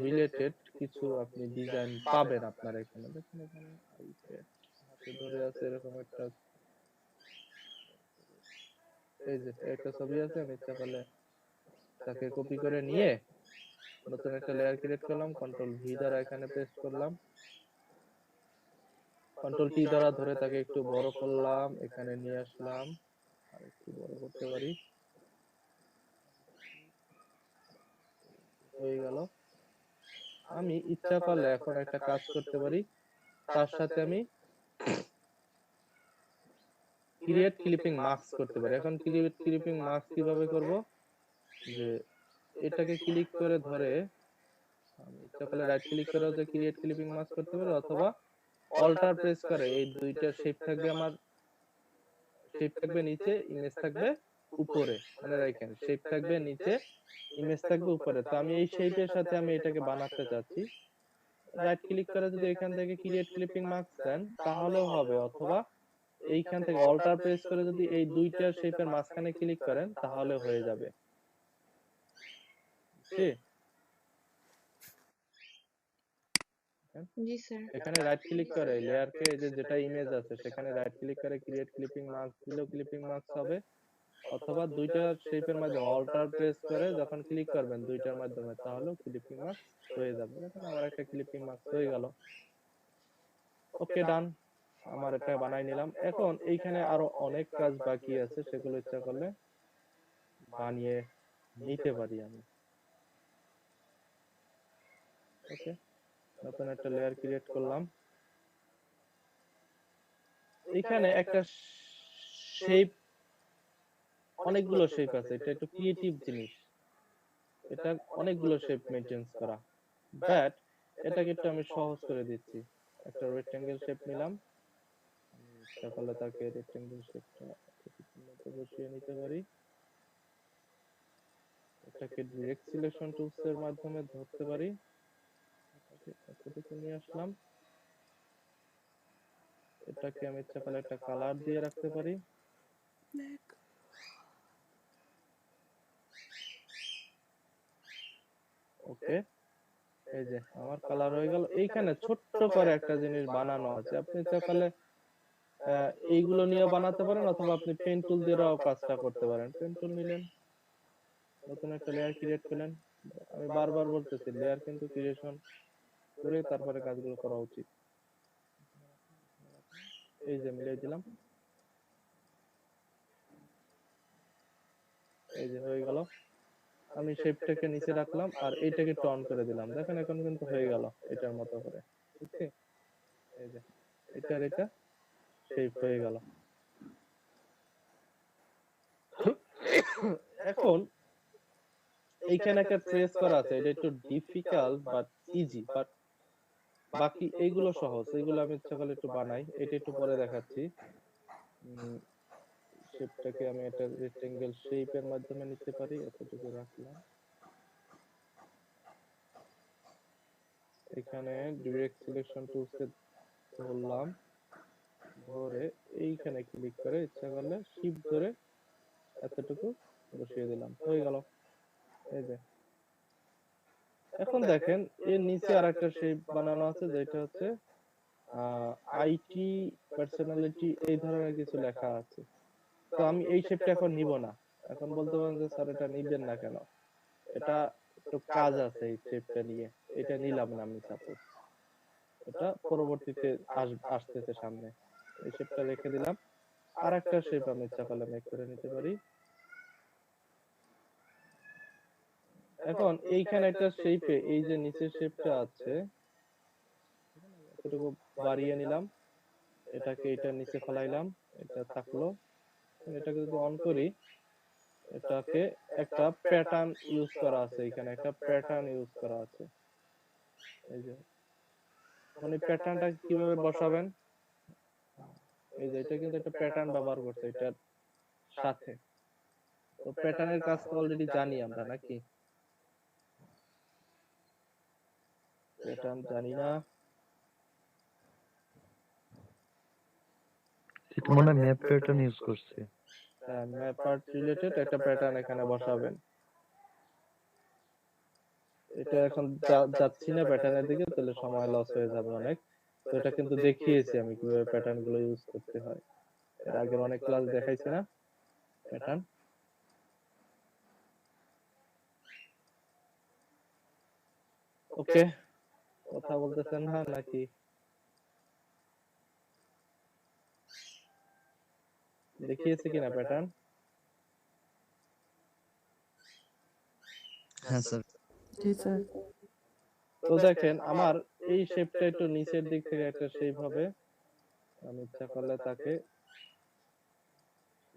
রিলেটেড কিছু আপনি ডিজাইন পাবেন আপনার এখানে। দেখেন এখানে আইপ্যাড হাতে ধরে আছে এরকম একটা, এই যে একটা ছবি আছে। আমি ইচ্ছা করলে তাকে কপি করে নিয়ে নতুন একটা লেয়ার ক্রিয়েট করলাম, কন্ট্রোল ভি দ্বারা এখানে পেস্ট করলাম, কন্ট্রোল টি দ্বারা ধরে তাকে একটু বড় করলাম, এখানে নিয়ে আসলাম, আর একটু বড় করতে পারি, হয়ে গেল। আমি ইচ্ছা করলে এখন একটা কাজ করতে পারি, তার সাথে আমি ক্রিয়েট ক্লিপিং মাস্ক করতে পারি। এখন ক্রিয়েট ক্লিপিং মাস্ক কিভাবে করব, যে এটাকে ক্লিক করে ধরে আমি ইচ্ছা করলে রাইট ক্লিক করে যে ক্রিয়েট ক্লিপিং মাস্ক করতে পারি, অথবা অল্টার প্রেস করে এই দুইটা শেপ থাকবে, আমার শেপ থাকবে নিচে, ইমেজ থাকবে উপরে, মানে রাখেন শেপ থাকবে নিচে, ইমেজ থাকবে উপরে। তো আমি এই শেপের সাথে আমি এটাকে বানাতে চাচ্ছি, রাইট ক্লিক করে যদি এখান থেকে ক্রিয়েট ক্লিপিং মাস্ক দেন তাহলেও হবে, অথবা এইখান থেকে অল্টার প্রেস করে যদি এই দুইটা শেপের মাঝখানে ক্লিক করেন তাহলে হয়ে যাবে। ঠিক, জি স্যার। এখানে রাইট ক্লিক করে লেয়ারকে যে যেটা ইমেজ আছে সেখানে রাইট ক্লিক করে ক্রিয়েট ক্লিপিং মাস্ক দিলেও ক্লিপিং মাস্ক হবে, অথবা দুইটা শেপের মাধ্যমে অল্টার প্রেস করে যখন ক্লিক করবেন দুইটার মাধ্যমে তাহলেও ক্লিপিং মাস্ক হয়ে যাবে। দেখেন আমার একটা ক্লিপিং মাস্ক হয়ে গেল। ওকে ডান, আমার এটা বানাই নিলাম। এখন এইখানে আরো অনেক কাজ বাকি আছে, সেগুলো ইচ্ছা করলে বানিয়ে নিতে পারি আমি। ওকে, নতুন একটা লেয়ার ক্রিয়েট করলাম, এখানে একটা শেপ, অনেকগুলো শেপ আছে, এটা একটু ক্রিয়েটিভ জিনিস, এটা অনেকগুলো শেপ মেইনটেইন করা, বাট এটাকে একটু আমি সহজ করে দিচ্ছি। একটা রেক্টেঙ্গেল শেপ নিলাম, আমি ইচ্ছা করলে তাকে রেক্টেঙ্গেল শেপটা মতো বসিয়ে নিতে পারি, এটাকে ডিরেক্ট সিলেকশন টুলস এর মাধ্যমে ধরতে পারি, এটাকে এতটুকু নিয়ে আসলাম, এটাকে আমি ইচ্ছা করলে একটা কালার দিয়ে রাখতে পারি, ওকে, এই যে আমার কালার হয়ে গেল। এইখানে ছোট্ট করে একটা জিনিস বানানো আছে, আপনি ইচ্ছা করলে এইগুলো নিয়ে বানাতে পারেন, অথবা আপনি পেন টুল দিয়েও কাজটা করতে পারেন। পেন টুল নিলেন, নতুন একটা লেয়ার ক্রিয়েট করলেন, আমি বারবার বলতেছি লেয়ার কিন্তু ক্রিয়েশন করে তারপরে কাজগুলো করা উচিত। এই যে মিলিয়ে দিলাম, এই যে হয়ে গেল। আমি শেপটাকে নিচে রাখলাম আর এইটাকে একটু অন করে দিলাম, দেখেন এখন কিন্তু হয়ে গেল এটার মতো করে। বুঝছি? এই যে এটার এটা শেপ হয়ে গেল। এখন এইখানে একটা ট্রেস করা আছে, এটা একটু ডিফিকাল্ট বাট ইজি, বাট বাকি এইগুলো সহজ, এইগুলো আমি ইচ্ছা করলে একটু বানাই, এটা একটু পরে দেখাচ্ছি। শেপটাকে আমি একটা রেক্টেঙ্গেল শেপের মাধ্যমে নিতে পারি, এতটুকু রাখলাম। এখানে ডিরেক্ট সিলেকশন টুলসে ধরলাম, ধরে এইখানে ক্লিক করে ইচ্ছা করলে শিফট ধরে এতটুকু বসিয়ে দিলাম, হয়ে গেল। এই যে এখন দেখেন এর নিচে আরেকটা শেপ বানানো আছে, যেটা হচ্ছে আইটি পার্সোনালিটি এই ধরনের কিছু লেখা আছে। তো আমি এই শেপটা এখন নিব না। এখন বলতে পারেন যে স্যার এটা নিবেন না কেন, এটা একটু কাজ আছে এই শেপটা নিয়ে, এটা নিলাম না আমি। সাপোজ এটা পরবর্তীতে আসতেছে সামনে, এই শেপটা রেখে দিলাম। আর একটা শেপ আমি ইচ্ছা করলে মেক করে নিতে পারি। এখন এইখানে একটা শেপে এই যে নিচের শেপটা আছে এতটুকু বাড়িয়ে নিলাম, এটাকে এটার নিচে ফেলাইলাম, এটা থাকলো। এটাকে যদি অন করি, এটাকে একটা প্যাটার্ন ইউজ করা আছে, এখানে একটা প্যাটার্ন ইউজ করা আছে। এই যে মানে প্যাটার্নটা কিভাবে বসাবেন, এই যে এটা কিন্তু একটা প্যাটার্ন ব্যবহার করছে এটার সাথে। তো প্যাটার্নের কাজ তো অলরেডি জানি আমরা নাকি? প্যাটার্ন জানি না, এটা মনে হয় ম্যাপ প্যাটার্ন ইউজ করছে। ম্যাপ পার্ট রিলেটেড একটা প্যাটার্ন এখানে বসাবেন। এটা এখন যাচ্ছি না প্যাটার্নের দিকে, তাহলে সময় লস হয়ে যাবে অনেক। তো এটা কিন্তু দেখিয়েছি আমি কিভাবে প্যাটার্ন গুলো ইউজ করতে হয়, এর আগের অনেক ক্লাস দেখাইছি না প্যাটার্ন। ওকে, কথা বলতেছেন না নাকি? দেখিয়েছি কিনা প্যাটার্ন? হ্যাঁ স্যার। জি স্যার। তো দেখেন আমার এই শেপটা একটু নিচের দিক থেকে একটা শেপ হবে, আমি ইচ্ছা করলে তাকে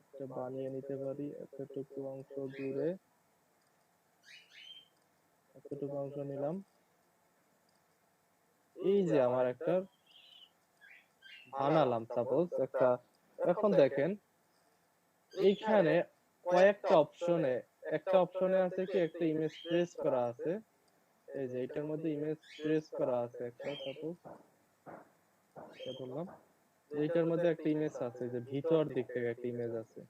একটা বানিয়ে নিতে পারি। এতটুকু অংশ জুড়ে এতটুকু অংশ নিলাম, এই যে আমার একটা বানালাম সাপোজ একটা। এখন দেখেন এইখানে কয়েকটা অপশনে, একটা অপশনে আছে কি একটা ইমেজ ট্রেস করা আছে, এই যে এটার মধ্যে ইমেজ ট্রেস করা আছে একটা, সাপোজ এটা বললাম এইটার মধ্যে একটা ইমেজ আছে, যে ভিতর দিক থেকে একটা ইমেজ আছে।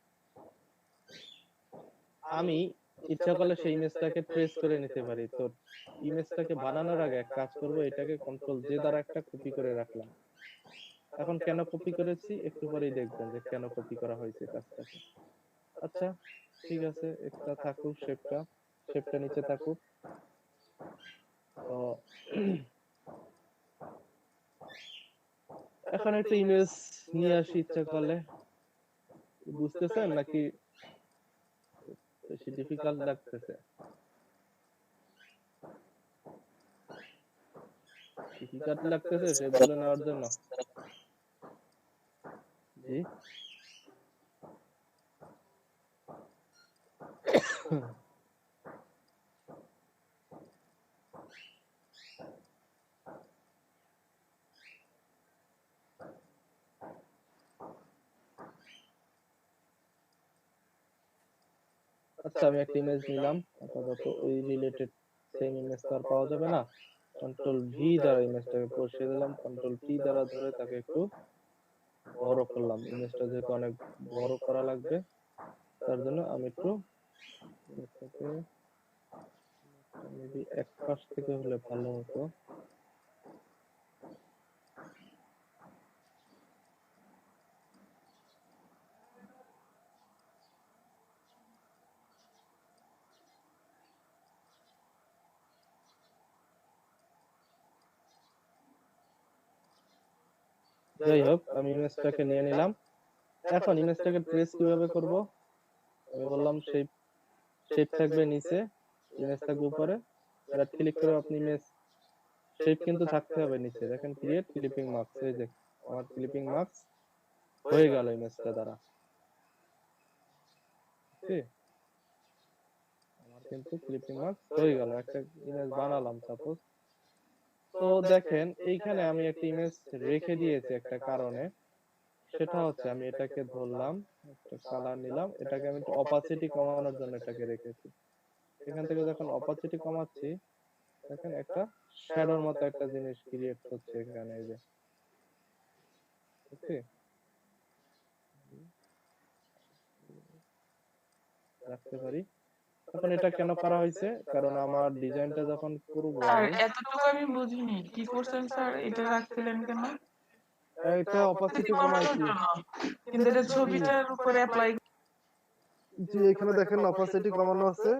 আমি ইচ্ছা করলে সেই ইমেজটাকে ট্রেস করে নিতে পারি। তো ইমেজটাকে বানানোর আগে এক কাজ করব, এটাকে কন্ট্রোল জে দ্বারা একটা কপি করে রাখলাম। এখন কেন কপি করেছি একটু পরেই দেখবেন যে কেন কপি করা হয়েছে কাজটাকে। আচ্ছা ঠিক আছে, এটা থাকুক, শেপটা শেপটা নিচে থাকুক। তো এখন একটা ইমেজ নিয়ে আসি ইচ্ছা করলে, বুঝতেছেন নাকি বেশি ডিফিকাল্ট লাগতেছে? ডিফিকাল্ট লাগতেছে শেপগুলো নেওয়ার জন্য? জি আচ্ছা, আমি একটা ইমেজ নিলাম আপাতত, ওই রিলেটেড সেম ইমেজ তো আর পাওয়া যাবে না। কন্ট্রোল ভি দ্বারা ইমেজটাকে বসিয়ে দিলাম, কন্ট্রোল টি দ্বারা ধরে তাকে একটু বড় করলাম। ইমেজটা যেহেতু অনেক বড় করা লাগবে, তার জন্য আমি একটু এটাকে মেবি এক পাশ থেকে হলে ভালো হতো। যাই হোক, আমি ইমেজটাকে নিয়ে নিলাম। এখন ইমেজটাকে ট্রেস কিভাবে করব? আমি বললাম সেই শেপ থাকবে নিচে, ইমেজ থাকবে উপরে। রাইট ক্লিক করে আপনি ইমেজ শেপ কিন্তু থাকতে হবে নিচে। দেখেন ক্রিয়েট ক্লিপিং মার্কস, এই যে আমার ক্লিপিং মার্কস হয়ে গেল ইমেজটা দ্বারা। ওকে, আমার কিন্তু ক্লিপিং মার্কস হয়ে গেল, একটা ইমেজ বানালাম সাপোজ। তো দেখেন এইখানে আমি একটা ইমেজ রেখে দিয়েছি একটা কারণে, সেটা হচ্ছে আমি এটাকে ধরলাম, একটা কালার নিলাম, এটাকে আমি একটু অপাসিটি কমানোর জন্য এটাকে রেখেছি। এখান থেকে যখন অপাসিটি কমাচ্ছি, দেখেন একটা শ্যাডোর মতো একটা জিনিস ক্রিয়েট হচ্ছে এখানে, এই যে। ওকে, রাখতে পারি। এখন এটা কেন করা হয়েছে, কারণ আমার ডিজাইনটা যখন করব স্যার আমি, এতটুকু আমি বুঝিনি কি করছেন স্যার, এটা রাখছিলেন কেন? এটা অপাসিটি কমাইছি। কিন্তু এটা ছবিটার উপরে অ্যাপ্লাই। জি, এখানে দেখেন অপাসিটি কমানো আছে,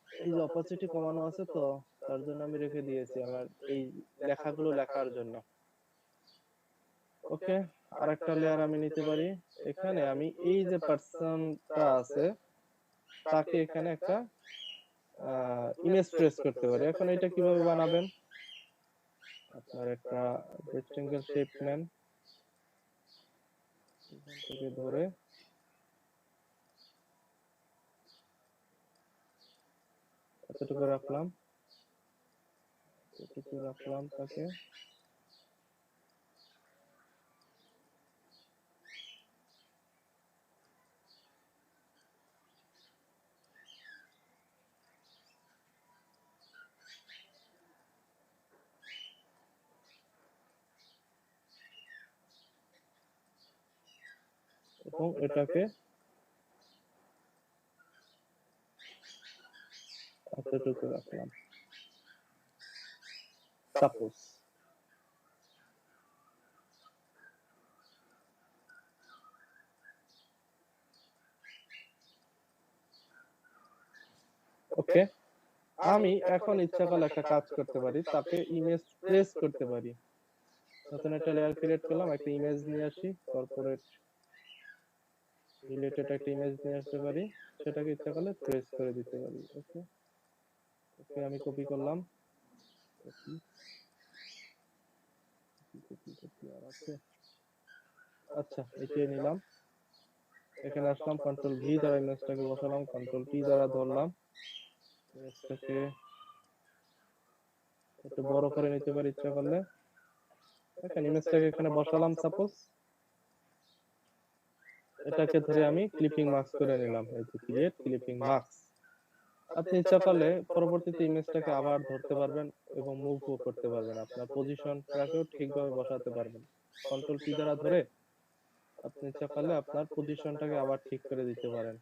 এই যে অপাসিটি কমানো আছে, তো তার জন্য আমি রেখে দিয়েছি আমার এই লেখাগুলো লেখার জন্য। ওকে, আরেকটা লেয়ার আমি নিতে পারি। এখানে আমি এই যে পার্সনটা আছে তাকে এখানে একটা ইমেজ ট্রেস করতে পারি। এখন এটা কিভাবে বানাবেন, আপনার একটা রেক্টেঙ্গেল শেপ নেন, এখান থেকে ধরে এতটুকু রাখলাম, এতটুকু রাখলাম তাকে। এবং এটাকে এতটুকু রাখলাম সাপোজ। ওকে, আমি এখন ইচ্ছা করলে একটা কাজ করতে পারি, তাকে ইমেজ ট্রেস করতে পারি। নতুন একটা লেয়ার ক্রিয়েট করলাম, একটা ইমেজ নিয়ে আসি, কর্পোরেট রিলেটেড একটা ইমেজ নিয়ে আসতে পারি, সেটাকে ইচ্ছা করলে ট্রেস করে দিতে পারি। ওকে, ওকে আমি কপি করলাম, কপি কপি কপি আর আছে। আচ্ছা, এটাই নিলাম, এখানে আসলাম, কন্ট্রোল ভি দ্বারা ইমেজটাকে বসালাম, কন্ট্রোল পি দ্বারা ধরলাম, ইমেজটাকে একটু বড় করে নিতে পারি ইচ্ছা করলে। দেখেন ইমেজটাকে এখানে বসালাম সাপোজ, এটাকে ধরে আমি ক্লিপিং মার্কস করে নিলাম, এই যে ক্রিয়েট ক্লিপিং মার্কস। আপনি ইচ্ছা করলে পরবর্তীতে ইমেজটাকে আবার ধরতে পারবেন এবং মুভও করতে পারবেন, আপনার পজিশনটাকেও ঠিকভাবে বসাতে পারবেন। কন্ট্রোল পি দ্বারা ধরে আপনি ইচ্ছা করলে আপনার পজিশনটাকে আবার ঠিক করে দিতে পারেন।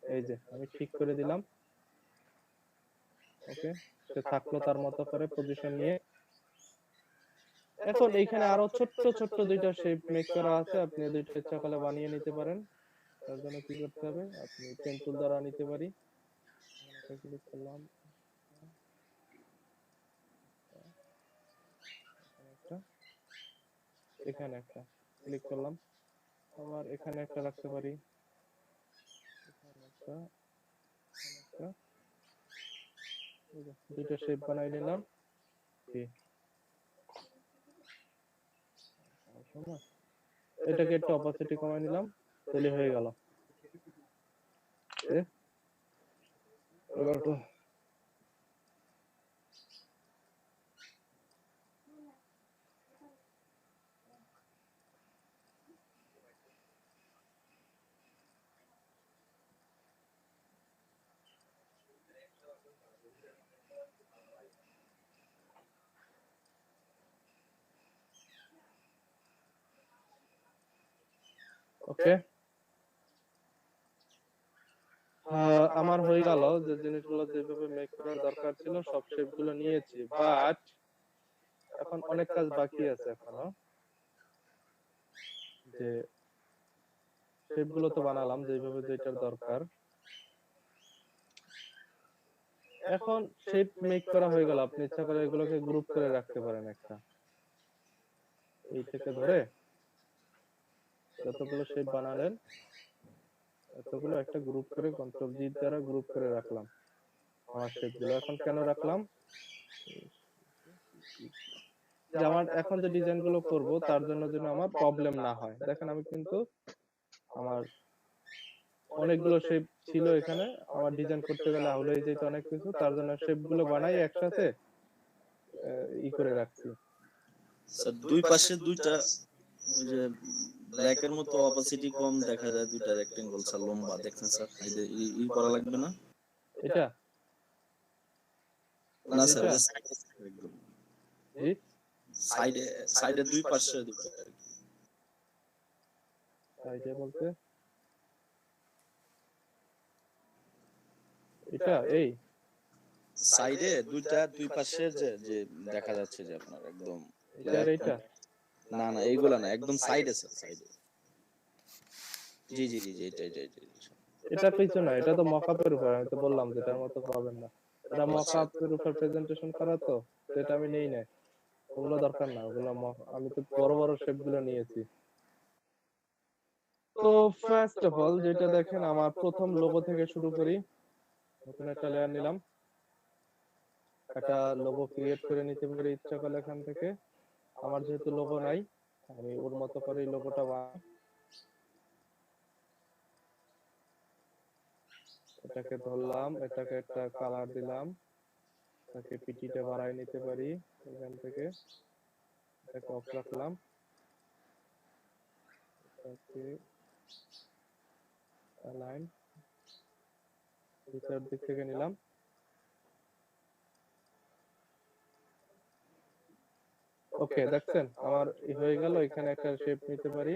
এই যে আমি ঠিক করে দিলাম। ওকে, সে থাকলো তার মতো করে পজিশন নিয়ে। এখন এইখানে আরো ছোট্ট ছোট্ট দুইটা শেপ মেক করা আছে, আপনি দুইটা ইচ্ছা করলে বানিয়ে নিতে পারেন। তার জন্য কি করতে হবে, আপনি পেন টুল দ্বারা নিতে পারি, এটা ক্লিক করলাম, এখানে একটা ক্লিক করলাম, আবার এখানে একটা রাখতে পারি, এখানে একটা, এখানে একটা, এই যে দুইটা শেপ বানাই নিলাম। এটাকে একটু অপাসিটি কমাই নিলাম, তাহলে হয়ে গেল। এবার তো ওকে, আমার হয়ে গেল, যে জিনিসগুলো যেভাবে মেক করার দরকার ছিল সব শেপগুলো নিয়েছি, বাট এখন অনেক কাজ বাকি আছে এখনো। যে শেপগুলো তো বানালাম যেভাবে যেটার দরকার, এখন শেপ মেক করা হয়ে গেল, আপনি ইচ্ছা করে এগুলোকে গ্রুপ করে রাখতে পারেন একটা, এই থেকে ধরে যতগুলো শেপ বানালেন এতগুলো একটা গ্রুপ করে কন্ট্রোল জি দ্বারা গ্রুপ করে রাখলাম আমার শেপগুলো। এখন কেন রাখলাম? যে আমার এখন যে ডিজাইন গুলো করব তার জন্য যেন আমার প্রবলেম না হয়। দেখেন আমি কিন্তু আমার অনেকগুলো শেপ ছিল এখানে, আমার ডিজাইন করতে গেলে আউলে যেত অনেক কিছু, তার জন্য শেপ গুলো বানাই একসাথে ই করে রাখছি। স্যার দুই পাশে দুইটা ওই যে ব্ল্যাক এর মতো অপাসিটি কম দেখা যায়, দুইটা রেক্টেঙ্গল স্যার লম্বা দেখছেন স্যার, এই যে ই করা লাগবে না? এটা না স্যার এটা ওই যে একদম জি সাইডে সাইডে দুই পাশে দুইটা আর কি। সাইডে বলতে এটা এই সাইডে দুইটা দুই পাশে যে যে দেখা যাচ্ছে যে আপনার একদম এটা আর এটা না না এইগুলা না, একদম সাইডে স্যার সাইডে। জি জি জি জি এটা এটা কিছু না, এটা তো মকআপের উপর, আমি তো বললাম যে এটার মতো পাবেন না। এটা মকআপের উপর প্রেজেন্টেশন করা তো, এটা আমি নেই না, ওগুলো দরকার না, ওগুলো আমি তো বড় বড় শেপ গুলো নিয়েছি। তো ফার্স্ট অফ অল যেটা দেখেন, আমার প্রথম লোগো থেকে শুরু করি। নতুন একটা লেয়ার নিলাম, একটা লোগো ক্রিয়েট করে নিতে পারি ইচ্ছা করলে এখান থেকে। আমার যেহেতু লোগো নাই, আমি ওর মতো করে লোগোটা বানাই। এটাকে ধরলাম, এটাকে একটা কালার দিলাম, এটাকে পিটিটা বাড়াই নিতে পারি এখান থেকে, এটাকে অফ রাখলাম, এটাকে অ্যালাইন নিচের দিক থেকে নিলাম। ওকে, দেখছেন আমার হয়ে গেল। এখানে একটা শেপ নিতে পারি।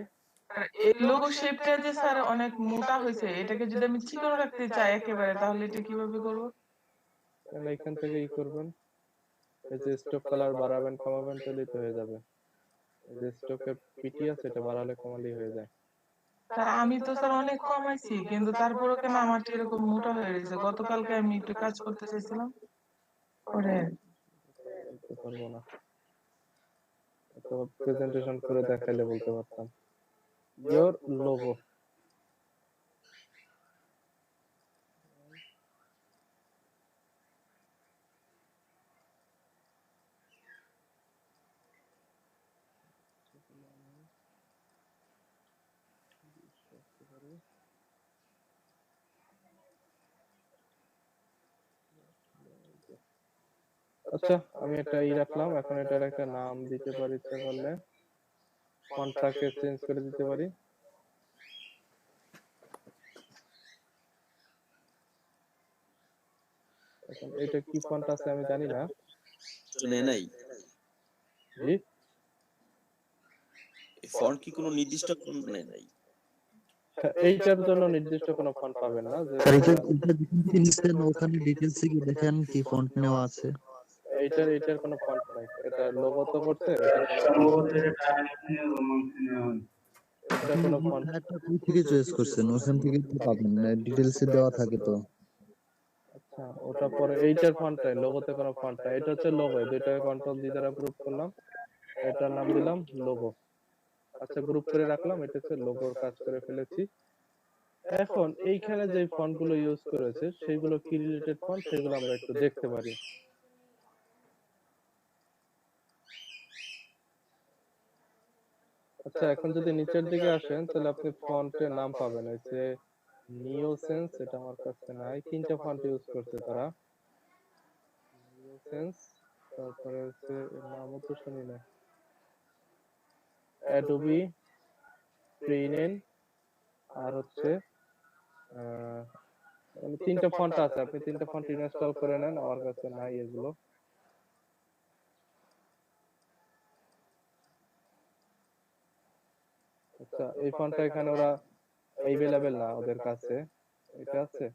আর এই লোগো শেপটা যে স্যার অনেক মোটা হয়েছে, এটাকে যদি আমি চিকন রাখতে চাই একেবারে, তাহলে এটা কিভাবে করব? তাহলে এখান থেকে ই করবেন, এই যে স্ট্রোক কালার বাড়াবেন কমাবেন তাহলেই তো হয়ে যাবে। এই যে স্ট্রোকের পিটি আছে, এটা বাড়ালে কমালেই হয়ে যায়। স্যার আমি তো স্যার অনেক কমাইছি, কিন্তু তারপরেও কেন আমার এরকম মোটা হয়ে গেছে? গতকালকে আমি একটু কাজ করতে চাইছিলাম, পরে বলতে পারবো না, তো প্রেজেন্টেশন করে দেখাইলে বলতে পারতাম। ইওর লোগো, আচ্ছা আমি এটা ই রাখলাম। এখন এটার একটা নাম দিতে পারি ইচ্ছা করলে, ফন্টটাকে চেঞ্জ করে দিতে পারি। এখন এটা কি ফন্ট আছে আমি জানি না। শুনে নাই জি ফন্ট কি কোনো নির্দিষ্ট কোন নাই? এইটার জন্য নির্দিষ্ট কোনো ফন্ট পাবেন না, যে স্যার এটা নিচে ওখানে ডিটেইলসে কি দেখেন কি ফন্ট নেওয়া আছে? এইটার কোনো ফন্ট নাই। এটা লোগো তো করছে, এটা কোনো ফন্ট। একটা কই থেকে চয়েস করছেন? ওখান থেকে তো পাবেন না, ডিটেইলসে দেওয়া থাকে তো। আচ্ছা ওটা পরে, এইটার ফন্ট নাই, লোগোতে কোনো ফন্ট নাই। এটা হচ্ছে লোগো, দুইটাকে কন্ট্রোল জি দ্বারা গ্রুপ করলাম, এটার নাম দিলাম লোগো। আচ্ছা গ্রুপ করে রাখলাম, এটা হচ্ছে লোগোর কাজ করে ফেলেছি। এখন এইখানে যে ফন্ট গুলো ইউজ করেছে সেগুলো কি রিলেটেড ফন্ট, সেগুলো আমরা একটু দেখতে পারি। আচ্ছা এখন যদি নিচের দিকে আসেন তাহলে আপনি ফন্টের নাম পাবেন। এই যে নিওসেন্স, এটা আমার কাছে নাই, তিনটা ফন্ট ইউজ করছে তারা। নিওসেন্স, তারপরে হচ্ছে এর নামও তো শুনি না, অ্যাডোবি প্রিনেন, আর হচ্ছে মানে তিনটা ফন্ট আছে, আপনি তিনটা ফন্ট ইনস্টল করে নেন, আমার কাছে নাই এগুলো। আচ্ছা এই ফন্টটা এখানে ওরা অ্যাভেলেবেল না ওদের কাছে, এটা আছে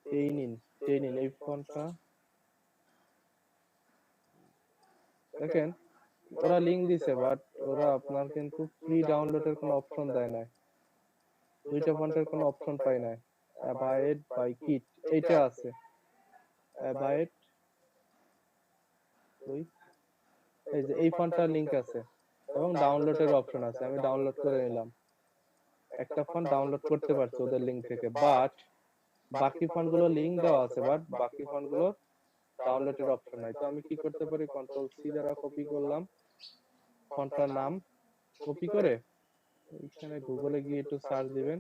টেনিন এই ফন্টটা দেখেন, ওরা লিংক দিছে বাট ওরা আপনার কিন্তু ফ্রি ডাউনলোডের কোনো অপশন দেয় না, দুইটা ফন্টের কোনো অপশন পাই না। অ্যাবাইড বাই কিট এইটা আছে, অ্যাবাইড ওই এই যে এই ফন্টটার লিংক আছে এবং ডাউনলোডের অপশন আছে, আমি ডাউনলোড করে নিলাম। একটা ফন্ট ডাউনলোড করতে পারছি ওদের লিংক থেকে, বাট বাকি ফন্ট গুলো লিংক দেওয়া আছে, বাট বাকি ফন্ট গুলো ডাউনলোডের অপশন নাই। তো আমি কি করতে পারি, কন্ট্রোল সি দ্বারা কপি করলাম ফন্টটার নাম, কপি করে এখানে গুগলে গিয়ে একটু সার্চ দিবেন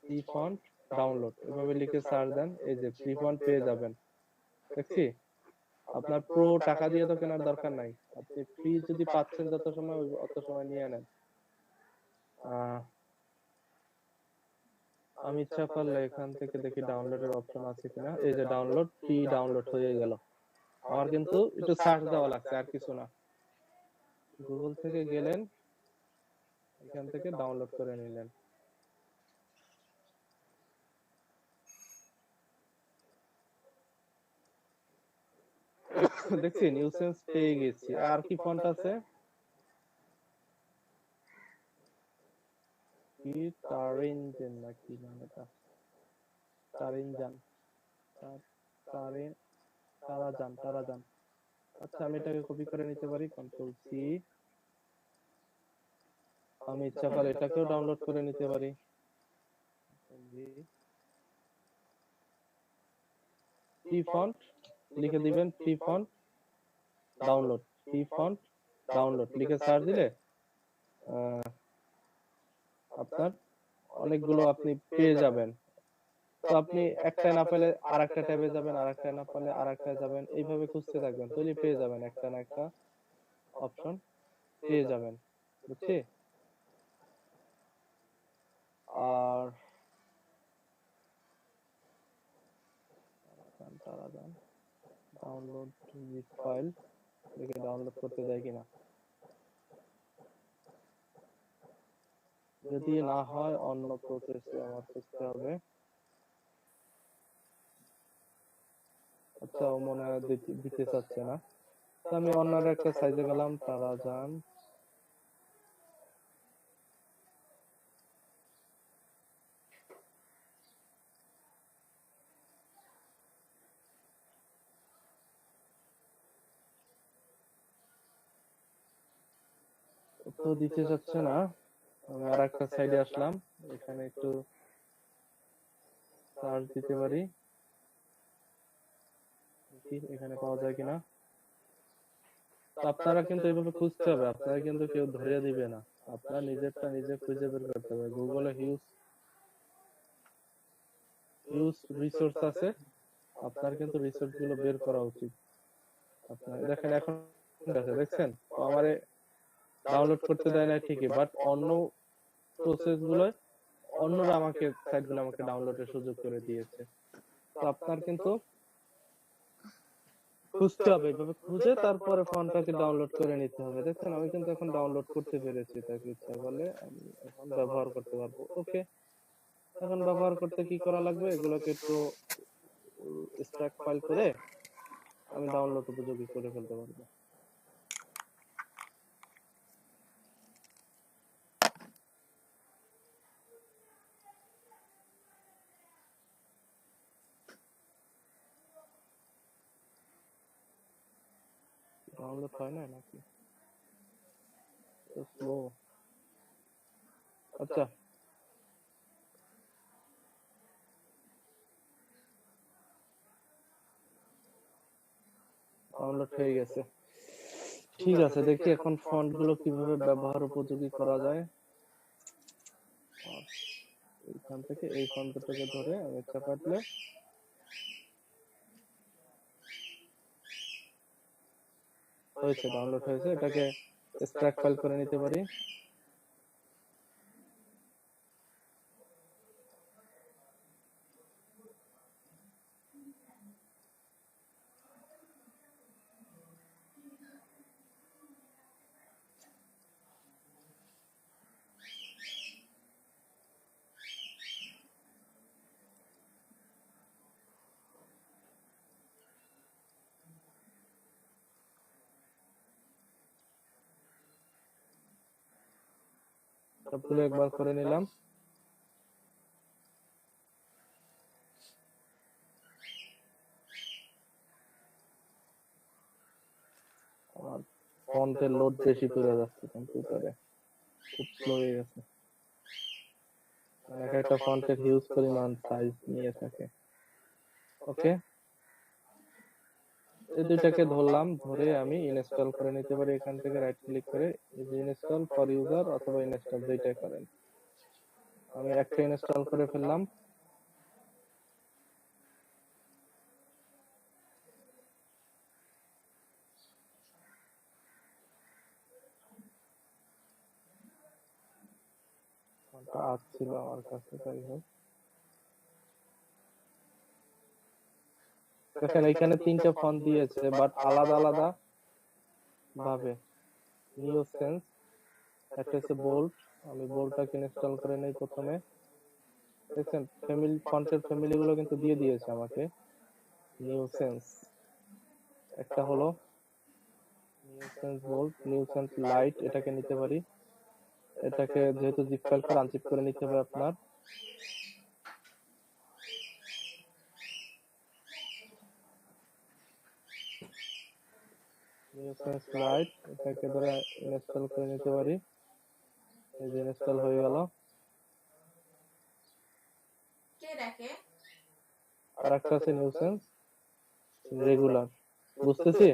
ফ্রি ফন্ট ডাউনলোড, এভাবে লিখে সার্চ দেন, এই যে ফ্রি ফন্ট পেয়ে যাবেন। দেখছি আপনার প্রো টাকা দিয়ে তো কেনার দরকার নাই, আপনি ফ্রি যদি পাচ্ছেন যত সময় অত সময় নিয়ে নেন। আমি ইচ্ছা করলে এখান থেকে দেখি ডাউনলোডের অপশন আছে কিনা, এই যে ডাউনলোড, ফ্রি ডাউনলোড হয়ে গেল। আমার কিন্তু একটু সার্চ দেওয়া লাগছে, আর কিছু না। গুগল থেকে গেলেন, এখান থেকে ডাউনলোড করে নিলেন। দেখছি নিউসেন্স পেয়ে গেছি। আর কি ফন্ট আছে, কি টারিনজেন নাকি নাম, এটা টারিনজান, তারাজান। আচ্ছা আমি এটাকে কপি করে নিতে পারি, কন্ট্রোল সি। আমি ইচ্ছা করলে এটাকেও ডাউনলোড করে নিতে পারি। ফ্রি ফন্ট লিখে দিবেন, free font download, free font download লিখে সার্চ দিলে আপনার অনেকগুলো আপনি পেয়ে যাবেন। তো আপনি একটা না পেলে আরেকটা ট্যাবে যাবেন, আরেকটা না পেলে আরেকটা যাবেন, এইভাবে খুঁজতে থাকবেন, তাহলে পেয়ে যাবেন, একটা না একটা অপশন পেয়ে যাবেন, বুঝছি? আর ডাউনলোড জিপ ফাইল, দেখি ডাউনলোড করতে যায় কিনা। যদি না হয় অন্য প্রসেসে আমার করতে হবে। আচ্ছা ও মনে হয় দিতে চাচ্ছে না, তো আমি অন্য একটা সাইজে গেলাম, তারাজান। তো দিতে চাচ্ছে না, আমি আর একটা সাইডে আসলাম, এখানে একটু সার্চ দিতে পারি, এখানে পাওয়া যায় কিনা। আপনারা কিন্তু এইভাবে খুঁজতে হবে, আপনারা কিন্তু কেউ ধরিয়ে দিবে না, আপনার নিজেরটা নিজে খুঁজে বের করতে হবে। গুগলে হিউজ রিসোর্স আছে, আপনার কিন্তু রিসোর্স গুলো বের করা উচিত। আপনার দেখেন এখন দেখছেন আমারে ডাউনলোড করতে দেয় না ঠিকই, বাট অন্য প্রসেস গুলো অন্যরা আমাকে সাইট গুলো আমাকে ডাউনলোডের সুযোগ করে দিয়েছে। তো আপনার কিন্তু খুঁজতে হবে, এভাবে খুঁজে তারপরে ফন্টটাকে ডাউনলোড করে নিতে হবে। দেখছেন আমি কিন্তু এখন ডাউনলোড করতে পেরেছি, তাকে ইচ্ছা করলে আমি এখন ব্যবহার করতে পারবো। ওকে, এখন ব্যবহার করতে কি করা লাগবে, এগুলোকে একটু এক্সট্রাক্ট ফাইল করে আমি ডাউনলোড উপযোগী করে ফেলতে পারবো। ডাউনলোড হয় না নাকি, স্লো। আচ্ছা ডাউনলোড হয়ে গেছে, ঠিক আছে। দেখি এখন ফন্ট গুলো কিভাবে ব্যবহার উপযোগী করা যায়। এখান থেকে এই ফন্টটাকে ধরে আমি চাপাতলে হয়েছে, ডাউনলোড হয়েছে। এটাকে এক্সট্রাক্ট ফাইল করে নিতে পারি। সবগুলো একবার করে নিলাম। আমার ফন্টের লোড বেশি পড়ে যাচ্ছে কম্পিউটারে, খুব স্লো হয়ে গেছে, মানে এক একটা ফন্টের হিউজ পরিমাণ সাইজ নিয়ে থাকে। ওকে, এই দুইটাকে ধরলাম, ধরে আমি ইনস্টল করে নিতে পারি এখান থেকে রাইট ক্লিক করে ইনস্টল ফর ইউজার অথবা ইনস্টল যেটাই করেন। আমি একটা ইনস্টল করে ফেললাম। ফন্টটা আসছিল আমার কাছে, তাই হোক। দেখেন এখানে তিনটা ফন্ট দিয়েছে, বাট আলাদা আলাদা ভাবে। নিউ সেন্স, একটা হচ্ছে বোল্ড, আমি বোল্ডটাকে ইনস্টল করে নেই প্রথমে। দেখছেন ফ্যামিলি, ফন্টের ফ্যামিলি গুলো কিন্তু দিয়ে দিয়েছে আমাকে। নিউ সেন্স একটা হলো, new sense bold, new sense light, এটাকে নিতে পারি। এটাকে যেহেতু জিপ ফাইল করে আনজিপ করে নিতে হবে আপনার। নিউ সেন্স লাইট, এটাকে ধরে ইনস্টল করে নিতে পারি। এই যে ইনস্টল হয়ে গেল। আর একটা আছে নিউ সেন্স রেগুলার, বুঝতেছি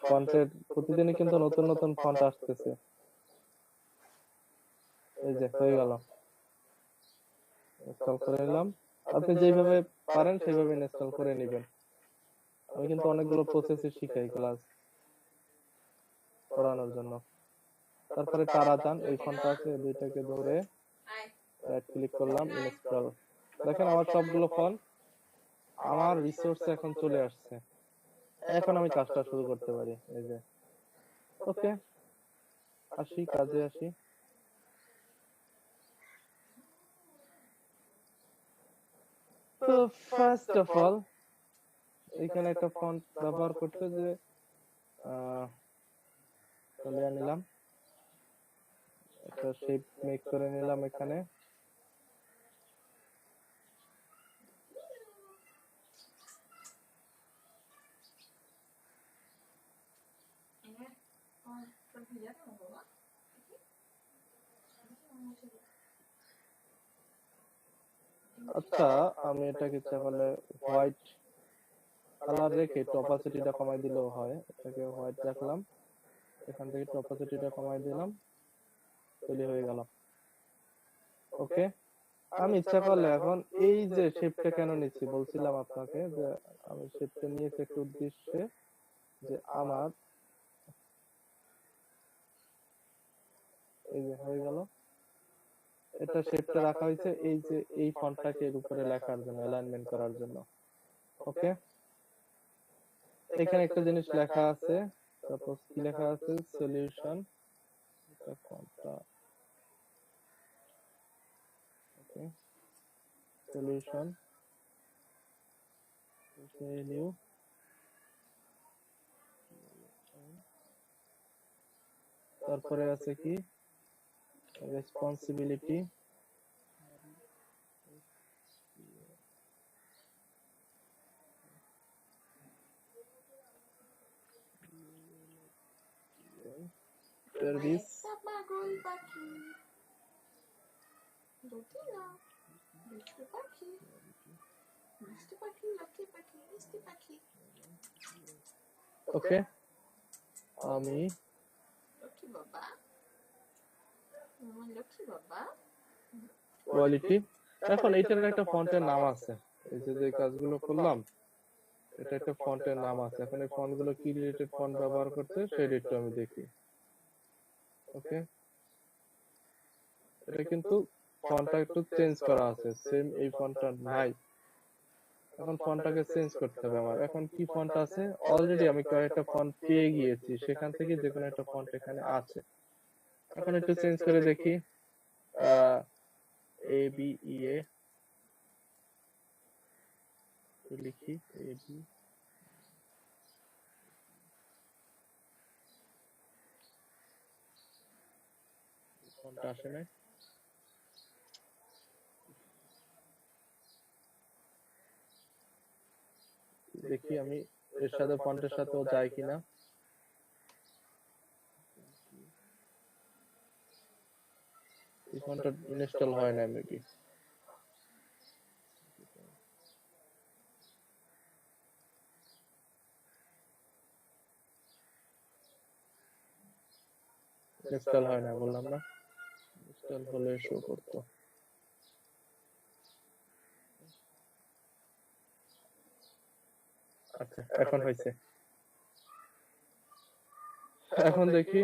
ফন্টের প্রতিদিনই কিন্তু নতুন নতুন ফন্ট আসতেছে। এই যে হয়ে গেল, ইনস্টল করে নিলাম। আপনি যেভাবে পারেন সেইভাবে ইনস্টল করে নেবেন। আমি কিন্তু অনেকগুলো প্রসেস শিখাই ক্লাস পড়ানোর জন্য। তারপরে তারাজান, এই ফন্টটা আছে, দুইটাকে ধরে রাইট ক্লিক করলাম, ইনস্টল। দেখেন আমার সবগুলো ফন্ট আমার রিসোর্সে এখন চলে আসছে। এখন আমি কাজটা শুরু করতে পারি। এই যে ওকে, আসি কাজে আসি। তো ফার্স্ট অফ অল এখানে একটা ফন্ট ব্যবহার করতে যে চলে নিলাম, একটা শেপ মেক করে নিলাম এখানে। আচ্ছা, আমি এটাকে ইচ্ছা করলে হোয়াইট কালার রেখে একটু অপাসিটিটা কমাই দিলেও হয়। এটাকে হোয়াইট রাখলাম, এখান থেকে একটু অপাসিটিটা কমাই দিলাম, তৈরি হয়ে গেল। ওকে, আমি ইচ্ছা করলে এখন এই যে শেপটা কেন নিচ্ছি বলছিলাম আপনাকে, যে আমি শেপটা নিয়েছি একটা উদ্দেশ্যে, যে আমার এই যে হয়ে গেল, এটা শেপটা রাখা হয়েছে এই যে এই ফন্টটাকে এর উপরে লেখার জন্য, অ্যালাইনমেন্ট করার জন্য। ওকে, এখানে একটা জিনিস লেখা আছে, সাপোজ কি লেখা আছে, সলিউশন, এটা ফন্টটা ওকে, সলিউশন নিউ, তারপরে আছে কি রেসপন্সিবিলিটি, সার্ভিস, ওকে, আমি কোয়ালিটি। এখন এইটার একটা ফন্টের নাম আছে, এই যে যে কাজগুলো করলাম এটা একটা ফন্টের নাম আছে। এখন এই ফন্ট গুলো কি রিলেটেড ফন্ট ব্যবহার করতে সেটা একটু আমি দেখি। ওকে, এটা কিন্তু ফন্টটা একটু চেঞ্জ করা আছে, সেম এই ফন্টটা নাই। এখন ফন্টটাকে চেঞ্জ করতে হবে আমার। এখন কি ফন্ট আছে, অলরেডি আমি কয়েকটা ফন্ট পেয়ে গিয়েছি, সেখান থেকে যে কোনো একটা ফন্ট এখানে আছে। এখন একটু চেঞ্জ করে দেখি, এ বি ই এ লিখি, এ বি ফন্টটা আসে না, দেখি আমি এর সাথে ফন্টের সাথেও যায় কিনা। ফন্টটা ইনস্টল হয় না মেবি। ইনস্টল হয় না বললাম না, ইনস্টল হলে শো করতো। আচ্ছা এখন হয়েছে। এখন দেখি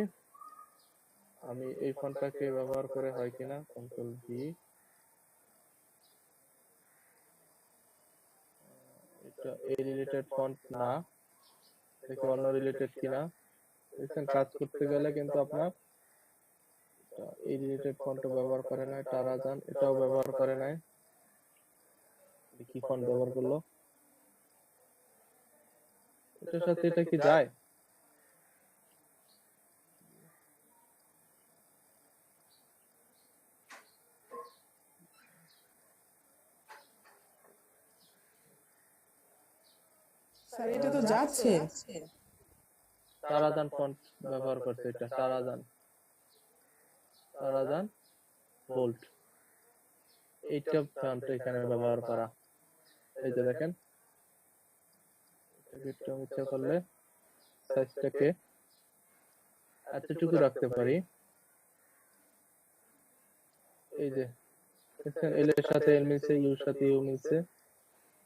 আমি এই ফন্টটাকে ব্যবহার করে হয় কিনা। কন্ট্রোল ভি, এটা এই রিলেটেড ফন্ট না, দেখি অন্য রিলেটেড কিনা। দেখছেন কাজ করতে গেলে কিন্তু আপনার এই রিলেটেড ফন্টও ব্যবহার করে নাই, টারাজান এটাও ব্যবহার করে নাই। কি ফন্ট ব্যবহার করলো, এটার সাথে এটা কি যায়? স্যার এটা তো যাচ্ছে। টারাজান ফন্ট ব্যবহার করছে, এটা টারাজান, টারাজান বোল্ট, এইটা ফন্ট এখানে ব্যবহার করা। এই যে দেখেন, একটু ইচ্ছা করলে সাইজটাকে এতটুকু রাখতে পারি। এই যে দেখছেন এল এর সাথে এল মিলছে, ইউর সাথে ইউ মিলছে,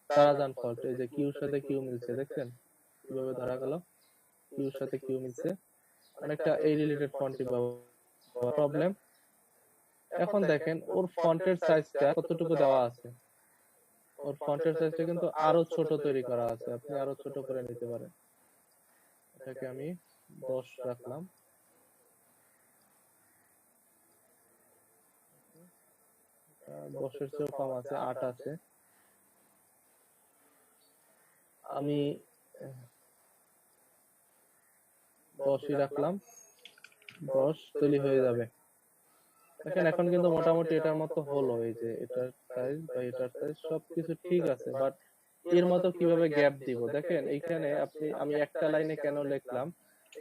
টারাজান ফন্ট। এই যে কিউর সাথে কিউ মিলছে, দেখছেন কিভাবে ধরা গেল, কিউর সাথে কিউ মিলছে। অনেকটা এই রিলেটেড ফন্টই প্রবলেম। এখন দেখেন ওর ফন্টের সাইজটা কতটুকু দেওয়া আছে, ওর ফন্টের সাইজটা কিন্তু আরো ছোট তৈরি করা আছে, আপনি আরো ছোট করে নিতে পারেন। এটাকে আমি 10 রাখলাম, দশের চেয়েও কম আছে, 8 আছে। আমি 10ই রাখলাম, 10 তৈরি হয়ে যাবে। দেখেন এখন কিন্তু মোটামুটি এটার মতো হলো। এই যে এটার সাইজ বা এটার সাইজ সবকিছু ঠিক আছে, বাট এর মতো কিভাবে গ্যাপ দিব দেখেন। এইখানে আমি একটা লাইনে কেন লিখলাম,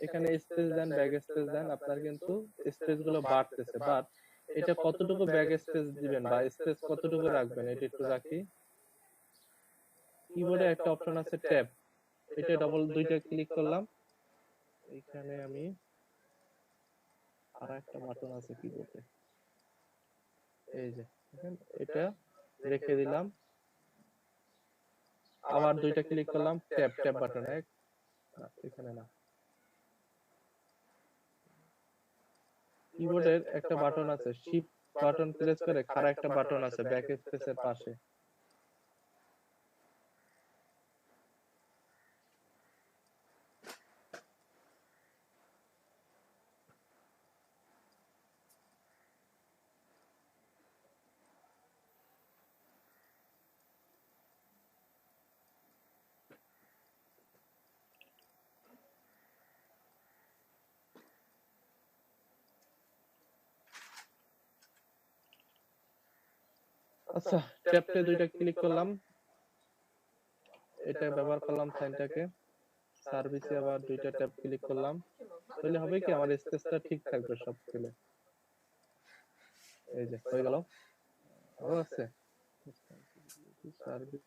এখানে স্পেস দেন, ব্যাক স্পেস দেন, আপনার কিন্তু স্পেস গুলো বাড়তেছে, বাট এটা কতটুকু ব্যাক স্পেস দিবেন বা স্পেস কতটুকু রাখবেন এটা একটু রাখি। কিবোর্ডে একটা অপশন আছে ট্যাব, এটা দুইটা ক্লিক করলাম। এইখানে আমি আর একটা বাটন আছে কিবোর্ডে, এই যে দেখেন এটা রেখে দিলাম, আবার দুইটা ক্লিক করলাম, ট্যাব ট্যাব বাটন এখানে না, কিবোর্ডের একটা বাটন আছে শিফট বাটন প্রেস করে খাড়া একটা বাটন আছে ব্যাক স্পেসের পাশে, আচ্ছা ট্যাবতে দুইটা ক্লিক করলাম, এটা ব্যবহার করলাম সাইনটাকে, সার্ভিসে আবার দুইটা ট্যাব ক্লিক করলাম, তাহলে হবে কি আমার স্পেসটা ঠিক থাকবে সব খেলে। এই যে হয়ে গেল, ভালো আছে সার্ভিস।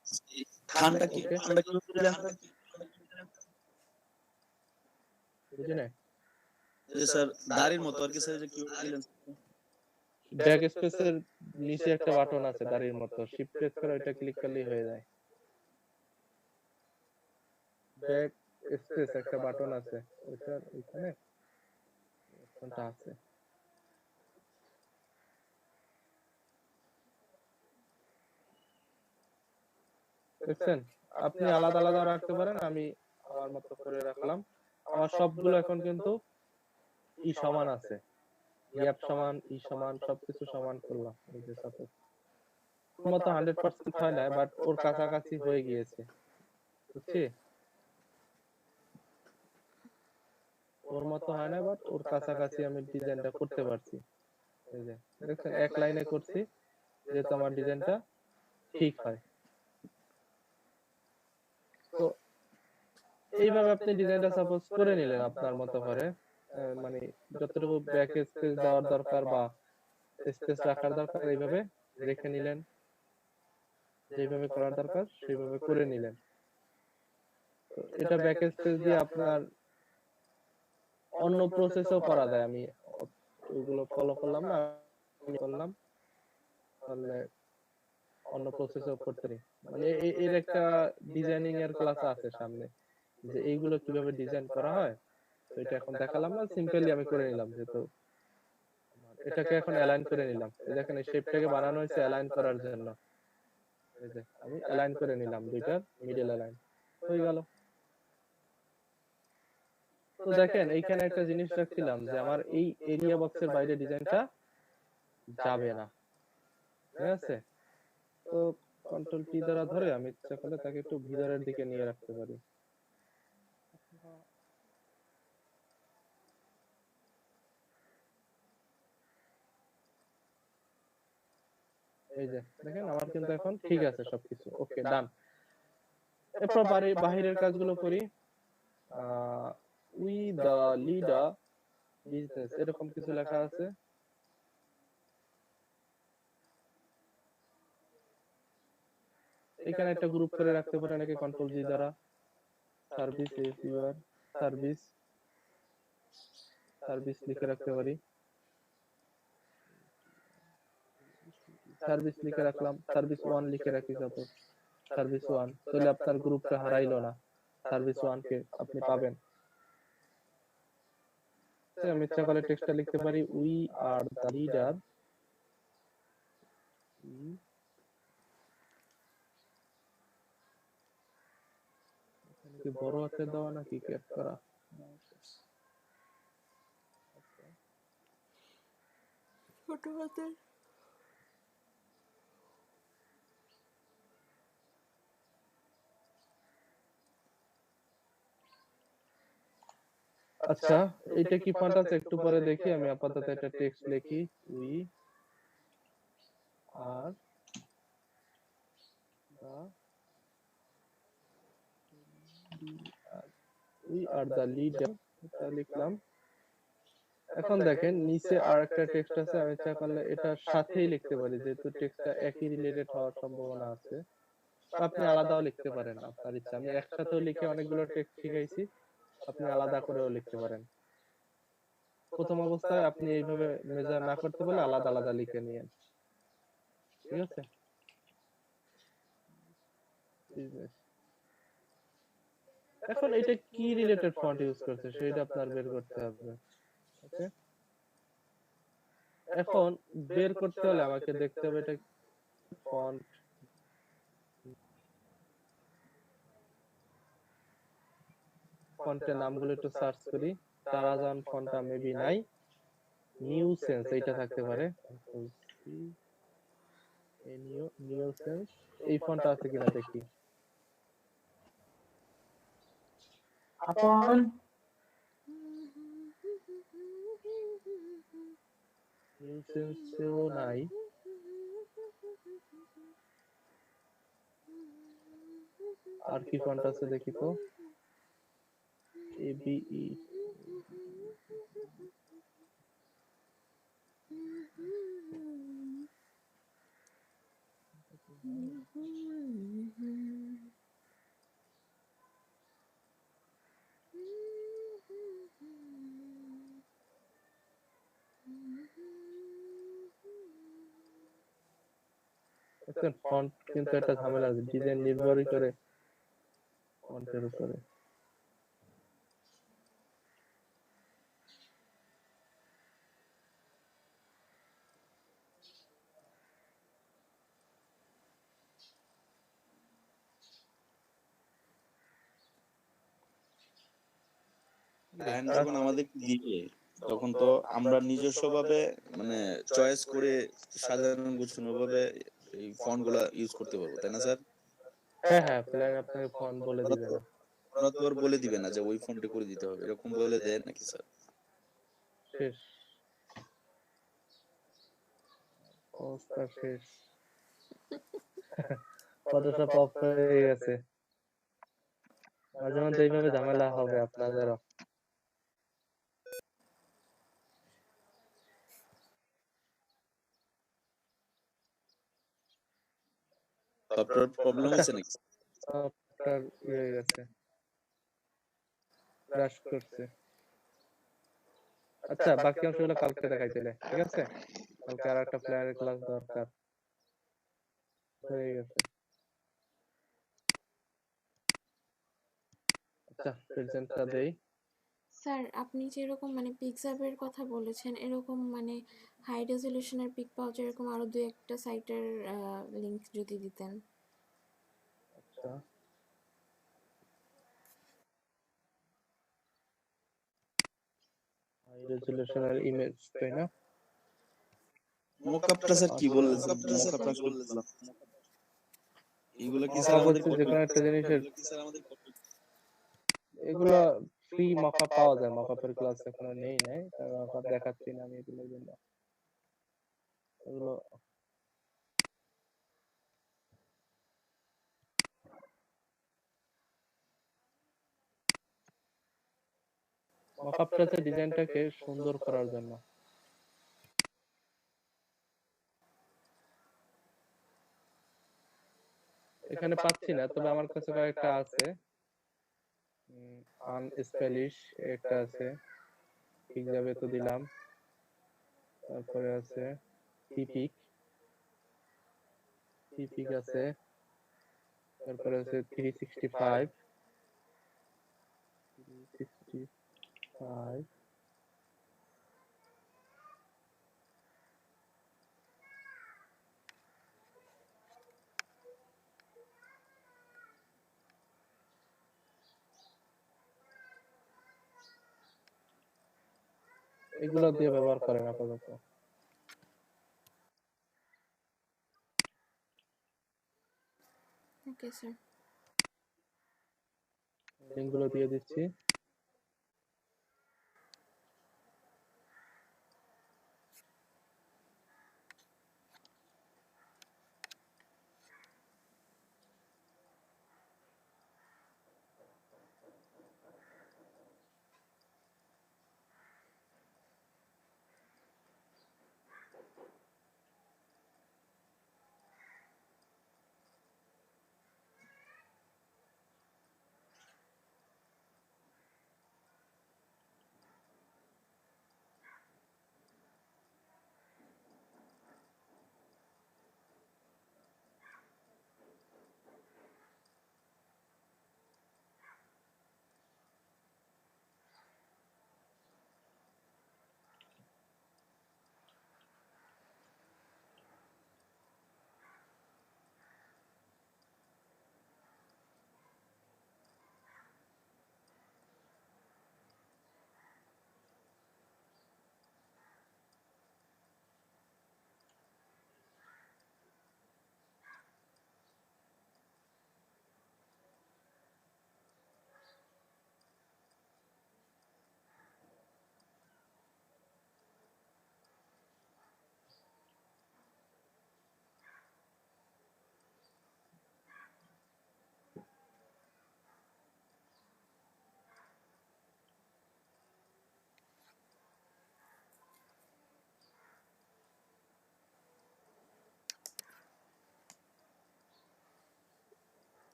খানটা কি খানটা কি দিলেন? বুঝি না, যে স্যার দাড়ির মতো আর কি স্যার, যে কি দিলেন? ব্যাক স্পেসের নিচে একটা বাটন আছে দাড়ির মতো, শিফট প্রেস করে ওইটা ক্লিক করলেই হয়ে যায়। ব্যাক স্পেস একটা বাটন আছে, ওইটার এখানে কোনটা আছে, দেখছেন? আপনি আলাদা আলাদা রাখতে পারেন, আমি আমার মতো করে রাখলাম। আমার সবগুলো এখন কিন্তু ই সমান আছে, গ্যাপ সমান, ই সমান, সবকিছু সমান করলাম। এই যে সাপোজ ওর মতো 100% হয় না, বাট ওর কাছাকাছি হয়ে গিয়েছে, বুঝছি? ওর মতো হয় না, বাট ওর কাছাকাছি আমি ডিজাইনটা করতে পারছি। এই যে দেখছেন এক লাইনে করছি, যেহেতু আমার ডিজাইনটা ঠিক হয়। তো এইভাবে আপনি ডিজাইনটা সাপোজ করে নিলেন আপনার মতো করে, মানে যতটুকু ব্যাক স্পেস দেওয়ার দরকার বা স্পেস রাখার দরকার এইভাবে রেখে নিলেন, যেভাবে করার দরকার সেইভাবে করে নিলেন। তো এটা ব্যাক স্পেস দিয়ে আপনার অন্য প্রসেসও করা যায়। আমি ওইগুলো ফলো করলাম না, আমি করলাম, তাহলে অন্য প্রসেসও করতে পারি। মানে এর একটা ডিজাইনিং এর ক্লাস আছে সামনে, যে এইগুলো কিভাবে ডিজাইন করা হয়। তো এটা এখন দেখালাম না, সিম্পলি আমি করে নিলাম। যেহেতু এটাকে এখন অ্যালাইন করে নিলাম, এই দেখেন এই শেপটাকে বানানো হয়েছে অ্যালাইন করার জন্য। এই যে আমি অ্যালাইন করে নিলাম, দুইটার মিডল অ্যালাইন হয়ে গেল। তো দেখেন এইখানে একটা জিনিস রাখছিলাম যে আমার এই এরিয়া বক্সের বাইরে ডিজাইনটা যাবে না, ঠিক আছে? তো কন্ট্রোল টি দ্বারা ধরে আমি ইচ্ছা করলে তাকে একটু ভিতরের দিকে নিয়ে রাখতে পারি। এই যে দেখেন আমার কিন্তু এখন ঠিক আছে সবকিছু, ওকে ডান। এরপর বাহিরের কাজগুলো করি। উই দা লিডার বিজনেস এরকম কিছু লেখা আছে। এখানে একটা গ্রুপ করে রাখতে পারেন নাকি কন্ট্রোল জি দ্বারা। Service is your service, service লিখে রাখতে পারি। সার্ভিস লিখে রাখলাম, সার্ভিস 1 লিখে রাখি যত, সার্ভিস 1, তাহলে আপনার গ্রুপটা হারাইলো না, সার্ভিস 1 কে আপনি পাবেন। আমি ইচ্ছা করলে টেক্সটটা লিখতে পারি উই আর দ্য লিডার, কি বড় হাতে দেওয়া নাকি ক্যাপ করা? ছোট হাতের। আচ্ছা এটা কি ফন্ট আছে একটু পরে দেখি, আমি আপাতত একটা টেক্সট লিখি উই আর দ্য লিডার, এটা লিখলাম। এখন দেখেন নিচে আর একটা টেক্সট আছে, আমি ইচ্ছা করলে এটার সাথেই লিখতে পারি, যেহেতু টেক্সটটা একই রিলেটেড হওয়ার সম্ভাবনা আছে। আপনি আলাদাও লিখতে পারেন আপনার ইচ্ছা। আমি একসাথেও লিখে অনেকগুলো টেক্সট শিখাইছি, আপনি আলাদা করেও লিখতে পারেন। প্রথম অবস্থায় আপনি এইভাবে মেজার না করতে পারলে আলাদা আলাদা লিখে নিয়েন, ঠিক আছে? এখন এটা কি রিলেটেড ফন্ট ইউজ করছে সেটা আপনার বের করতে হবে, ওকে? এখন বের করতে হলে আমাকে দেখতে হবে এটা ফন্ট, ফন্টের নামগুলো একটু সার্চ করি। তারাজান ফন্টটা মেবি নাই, নিউ সেন্স এইটা থাকতে পারে, নিউ সেন্স এই ফন্টটা আছে কিনা দেখি। আপন নিউ সেন্সেও নাই। আর কি ফন্ট আছে দেখি তো, এবিই ফন্ট কিন্তু একটা ঝামেলা আছে, ডিজাইন নির্ভরই করে ফন্টের উপরে। ক্লায়েন্ট যখন আমাদের দিবে তখন তো আমরা নিজস্ব ভাবে মানে চয়েস করে সাধারণ গোছানো ভাবে এই ফন্ট গুলা ইউজ করতে পারবো, তাই না স্যার? হ্যাঁ হ্যাঁ, প্ল্যান আপনাকে ফন্ট বলে দিবে না, ওরা তো আর বলে দিবে না যে ওই ফন্টে করে দিতে হবে, এরকম বলে দেয় নাকি স্যার? শেষ অবস্থা শেষ। ফটোশপ অফ হয়ে গেছে, মাঝে মধ্যে এইভাবে ঝামেলা হবে আপনাদেরও। সফটওয়্যার প্রবলেম হয়েছে নাকি? সফটওয়্যার হয়ে গেছে, ক্র্যাশ করছে। আচ্ছা, বাকি অংশগুলো কালকে দেখাই তাহলে, ঠিক আছে? কালকে আর একটা প্লেয়ারের ক্লাস দরকার হয়ে গেছে। আচ্ছা, প্রেজেন্টটা দেই। স্যার আপনি যেরকম মানে পিক্সাভের কথা বলেছেন এরকম মানে হাই রেজলিউশনের পিক পাওয়া যায় এরকম আরো দুই একটা সাইটের লিংক যদি দিতেন। আচ্ছা, হাই রেজলিউশনের ইমেজ, তাই না? মোকআপটা স্যার কি বললেন? আচ্ছা, মোকআপটা আসলে বুঝলাম না। এগুলো কি স্যার মকআপ আমাদের হচ্ছে যে কোনো একটা জিনিসের, এগুলো ফ্রি মকআপ পাওয়া যায়। মকআপের ক্লাস এখনো নেই নাই, তাই মকআপ দেখাচ্ছি না আমি এগুলোর জন্য। এগুলো মকআপটা হচ্ছে ডিজাইনটাকে সুন্দর করার জন্য। এখানে পাচ্ছি না, তবে আমার কাছে কয়েকটা আছে। আনস্টাইলিশ একটা আছে, ঠিক যাবে তো দিলাম। তারপরে আছে টিপিক, টিপিক আছে। তারপরে আছে 365, 365। এগুলো দিয়ে ব্যবহার করেন আপাতত। Okay sir. লিঙ্কগুলো দিয়ে দিচ্ছি।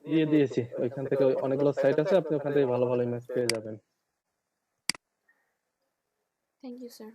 দিয়ে দিয়েছি। ওইখান থেকে অনেকগুলো সাইট আছে, আপনি ওখান থেকে ভালো ভালো ইমেজ পেয়ে যাবেন। Thank you sir.